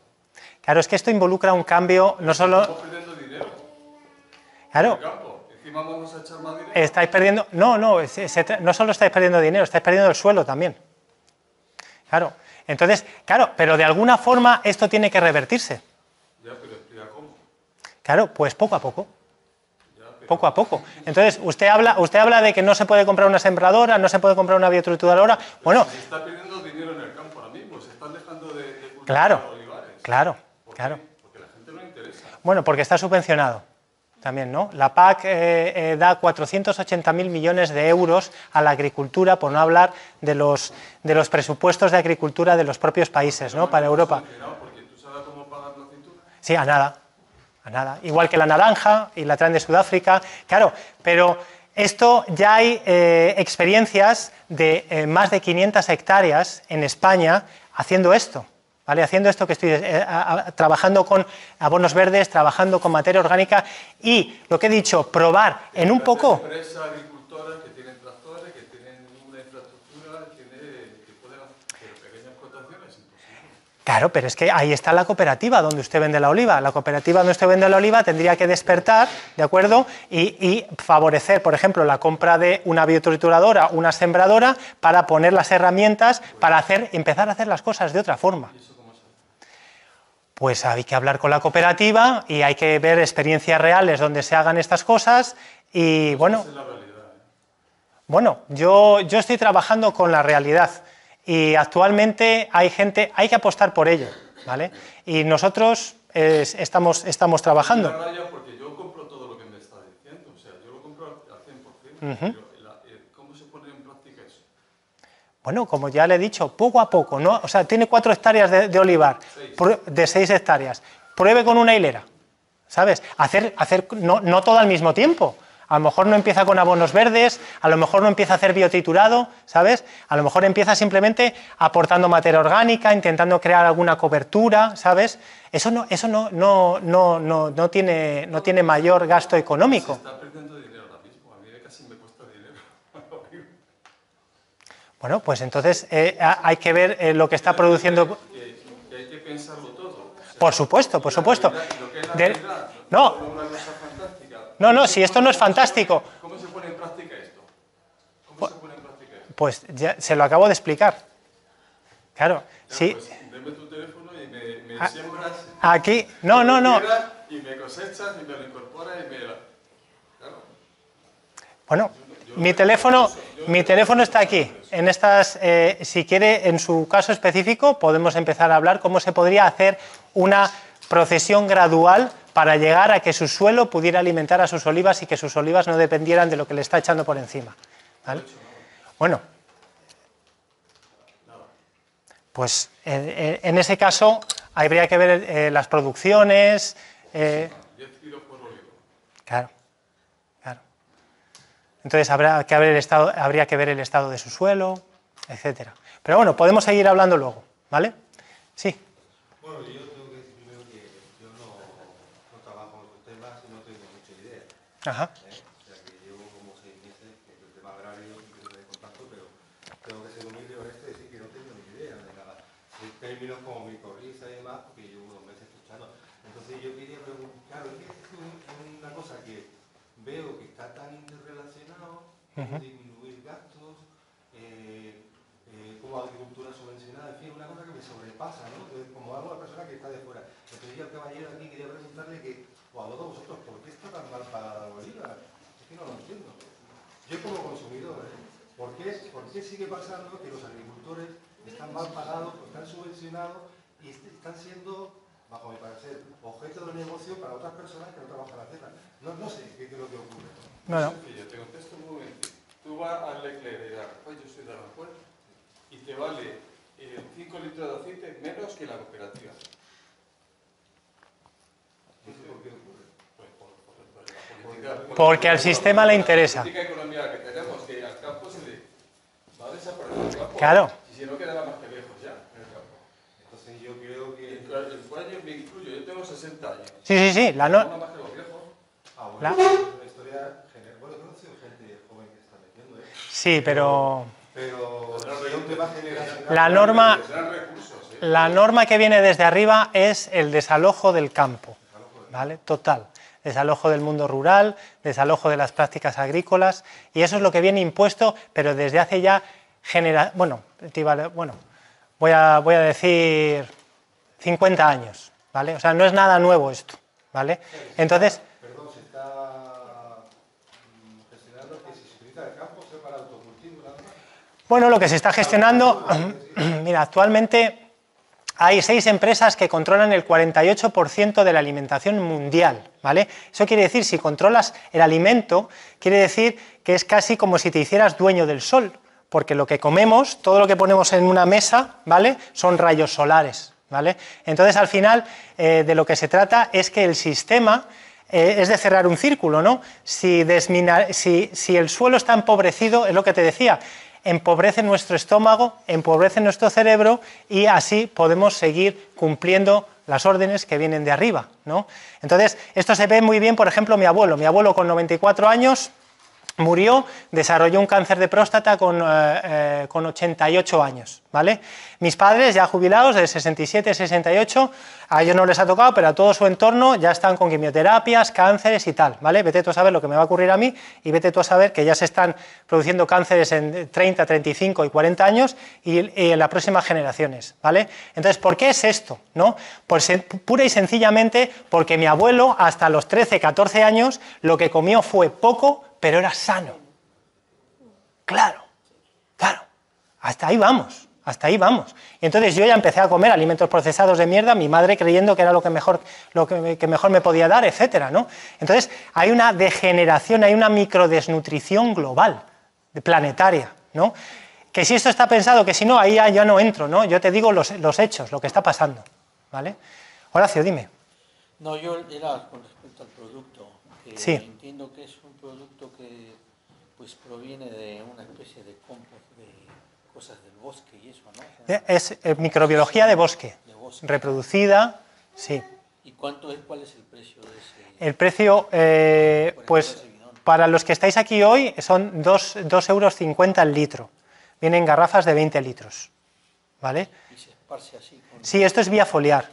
Claro, es que esto involucra un cambio, no solo. Estamos perdiendo dinero en Claro, el campo. Encima vamos a echar más dinero. estáis perdiendo. No solo estáis perdiendo dinero, estáis perdiendo el suelo también. Claro. Entonces, claro, pero de alguna forma esto tiene que revertirse. Ya, pero explica cómo. Claro, pues poco a poco. Ya, pero Poco a poco. Entonces, usted habla de que no se puede comprar una sembradora, no se puede comprar una biotrituradora. Bueno, se está perdiendo dinero en el campo ahora mismo. Se están dejando de cultivar claro, olivares. claro, ¿Por claro. qué? Porque a la gente no le interesa. Bueno, porque está subvencionado también, ¿no? La PAC da 480.000 millones de euros a la agricultura, por no hablar de los presupuestos de agricultura de los propios países, ¿no?, para Europa. Porque tú sabes cómo pagar la aceituna. Sí, a nada. Igual que la naranja y la traen de Sudáfrica, claro, pero esto ya hay experiencias de más de 500 hectáreas en España haciendo esto. ¿Vale? Haciendo esto que estoy trabajando con abonos verdes, trabajando con materia orgánica y, lo que he dicho, probar en un poco. Empresas agricultoras que tienen tractores, que tienen una infraestructura, que pueden hacer, pero pequeñas explotaciones, imposible. Claro, pero es que ahí está la cooperativa donde usted vende la oliva. La cooperativa donde usted vende la oliva tendría que despertar, ¿de acuerdo? Y favorecer, por ejemplo, la compra de una biotrituradora, una sembradora, para poner las herramientas para empezar a hacer las cosas de otra forma. Pues hay que hablar con la cooperativa y hay que ver experiencias reales donde se hagan estas cosas y bueno, Esa es la realidad. bueno, yo estoy trabajando con la realidad y actualmente hay que apostar por ello, ¿vale? Y nosotros estamos trabajando. Me da rabia porque yo compro todo lo que me está diciendo, o sea, yo lo compro al 100%, pero ¿cómo se pone en práctica eso? Bueno, como ya le he dicho, poco a poco, ¿no? O sea, tiene 4 hectáreas de olivar, de 6 hectáreas. Pruebe con una hilera, ¿sabes? Hacer no todo al mismo tiempo. A lo mejor no empieza con abonos verdes, a lo mejor no empieza a hacer biotriturado, ¿sabes? A lo mejor empieza simplemente aportando materia orgánica, intentando crear alguna cobertura, ¿sabes? Eso no tiene mayor gasto económico. Se está perdiendo dinero ahora mismo, a mí casi me cuesta dinero. Bueno, pues entonces hay que ver lo que está produciendo. Que hay que pensarlo todo. O sea, Por supuesto, por supuesto. Lo que es la realidad, No, una cosa fantástica. no, si esto no es fantástico, ¿Cómo se pone en práctica esto? ¿Cómo se pone en práctica esto? pues ya se lo acabo de explicar. Claro, Ya, sí. Pues deme tu teléfono y me siembras. Aquí, no. Y me cosechas y me lo incorporas y me... Claro. Bueno, mi teléfono está aquí. En estas, si quiere, en su caso específico, podemos empezar a hablar cómo se podría hacer una procesión gradual para llegar a que su suelo pudiera alimentar a sus olivas y que sus olivas no dependieran de lo que le está echando por encima. ¿Vale? Bueno, pues en ese caso habría que ver las producciones. 10 kilos por olivo. Claro. Entonces habría que ver el estado de su suelo, etcétera. Pero bueno, podemos seguir hablando luego. ¿vale? Sí. Bueno, yo tengo que decir primero que yo no trabajo en estos temas y no tengo mucha idea. Ajá. O sea que llevo como 6 meses que el tema agrario y que de contacto, pero tengo que ser humilde y honesto y decir que no tengo ni idea de nada. En términos como micorriza y demás, porque llevo unos meses escuchando. Entonces yo quería preguntar, claro, es que es una cosa que veo que está tan interrelacionado, disminuir gastos, como agricultura subvencionada, en fin, una cosa que me sobrepasa, ¿no? Como hago a la persona que está de fuera. Entonces yo al caballero aquí quería preguntarle que, o a todos vosotros, ¿por qué está tan mal pagada la oliva? Es que no lo entiendo. Yo como consumidor, ¿por qué sigue pasando que los agricultores están mal pagados, están subvencionados y están siendo, bajo mi parecer, objeto de negocio para otras personas que no trabajan la tierra? No sé qué es lo que ocurre. Bueno. Yo te contesto un momento. Tú vas al Leclerc y dirás, pues yo soy de Aranjuez y te vale 5 litros de aceite menos que la cooperativa. ¿Eso por qué ocurre? Pues por la política. Porque al sistema le interesa. La política económica que tenemos, que al campo se le va a desaparecer el campo. Claro. Y si no quedará más que lejos ya en el campo. Entonces yo creo que... El cual yo me incluyo, yo tengo 60 años. Sí, No más que los viejos. bueno, es una historia general. Bueno, he conocido gente joven que está metiendo, Sí, pero es un tema generacional. la norma que viene desde arriba es el desalojo del campo, ¿vale? Total. Desalojo del mundo rural, desalojo de las prácticas agrícolas, y eso es lo que viene impuesto, pero desde hace ya voy a decir 50 años, ¿vale? O sea, no es nada nuevo esto, ¿vale? Entonces... Perdón, se está gestionando que si se utiliza el campo sea para autocultivo, nada más. Bueno, lo que se está gestionando, mira, actualmente hay 6 empresas que controlan el 48% de la alimentación mundial, ¿vale? Eso quiere decir, si controlas el alimento, quiere decir que es casi como si te hicieras dueño del sol, porque lo que comemos, todo lo que ponemos en una mesa, ¿vale?, son rayos solares, ¿vale? Entonces, al final, de lo que se trata es que el sistema es de cerrar un círculo, ¿no? Si el suelo está empobrecido, es lo que te decía, empobrece nuestro estómago, empobrece nuestro cerebro y así podemos seguir cumpliendo las órdenes que vienen de arriba, ¿no? Entonces, esto se ve muy bien, por ejemplo, mi abuelo con 94 años murió, desarrolló un cáncer de próstata con 88 años, ¿vale? Mis padres, ya jubilados, de 67, 68, a ellos no les ha tocado, pero a todo su entorno ya están con quimioterapias, cánceres y tal, ¿vale? Vete tú a saber lo que me va a ocurrir a mmí y vete tú a saber que ya se están produciendo cánceres en 30, 35 y 40 años y en las próximas generaciones, ¿vale? Entonces, ¿por qué es esto, no? Pues pura y sencillamente porque mi abuelo, hasta los 13, 14 años, lo que comió fue poco, pero era sano. Claro, hasta ahí vamos. Y entonces yo ya empecé a comer alimentos procesados de mierda, mi madre creyendo que era lo que mejor me podía dar, etcétera, ¿no? Entonces hay una degeneración, hay una microdesnutrición global, planetaria, ¿no? Que si esto está pensado, que si no, ahí ya no entro, ¿no? Yo te digo los hechos, lo que está pasando, ¿vale? Horacio, dime. No, yo era con respecto al producto, que Sí. entiendo que es un producto que pues proviene de una especie de compost de cosas del bosque y eso, ¿no? O sea, Es microbiología de bosque, reproducida, sí. ¿Y cuál es el precio de ese? El precio, pues para los que estáis aquí hoy son 2,50 euros el litro. Vienen garrafas de 20 litros, ¿vale? Y se esparce así. Sí, esto es vía foliar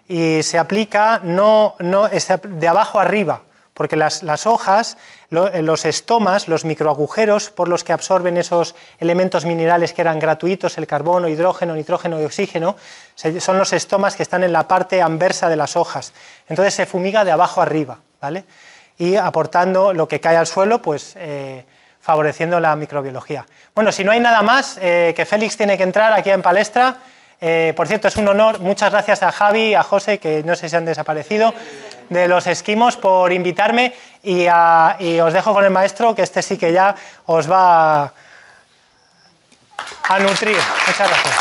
y se aplica no es de abajo arriba, porque las hojas, los estomas, los microagujeros por los que absorben esos elementos minerales que eran gratuitos, el carbono, hidrógeno, nitrógeno y oxígeno, son los estomas que están en la parte anversa de las hojas. Entonces se fumiga de abajo arriba, ¿vale? Y aportando lo que cae al suelo, pues favoreciendo la microbiología. Bueno, si no hay nada más, que Félix tiene que entrar aquí en palestra. Por cierto, es un honor. Muchas gracias a Javi, a José, que no sé si han desaparecido, de los esquimos, por invitarme, y os dejo con el maestro, que este sí que ya os va a nutrir. Muchas gracias.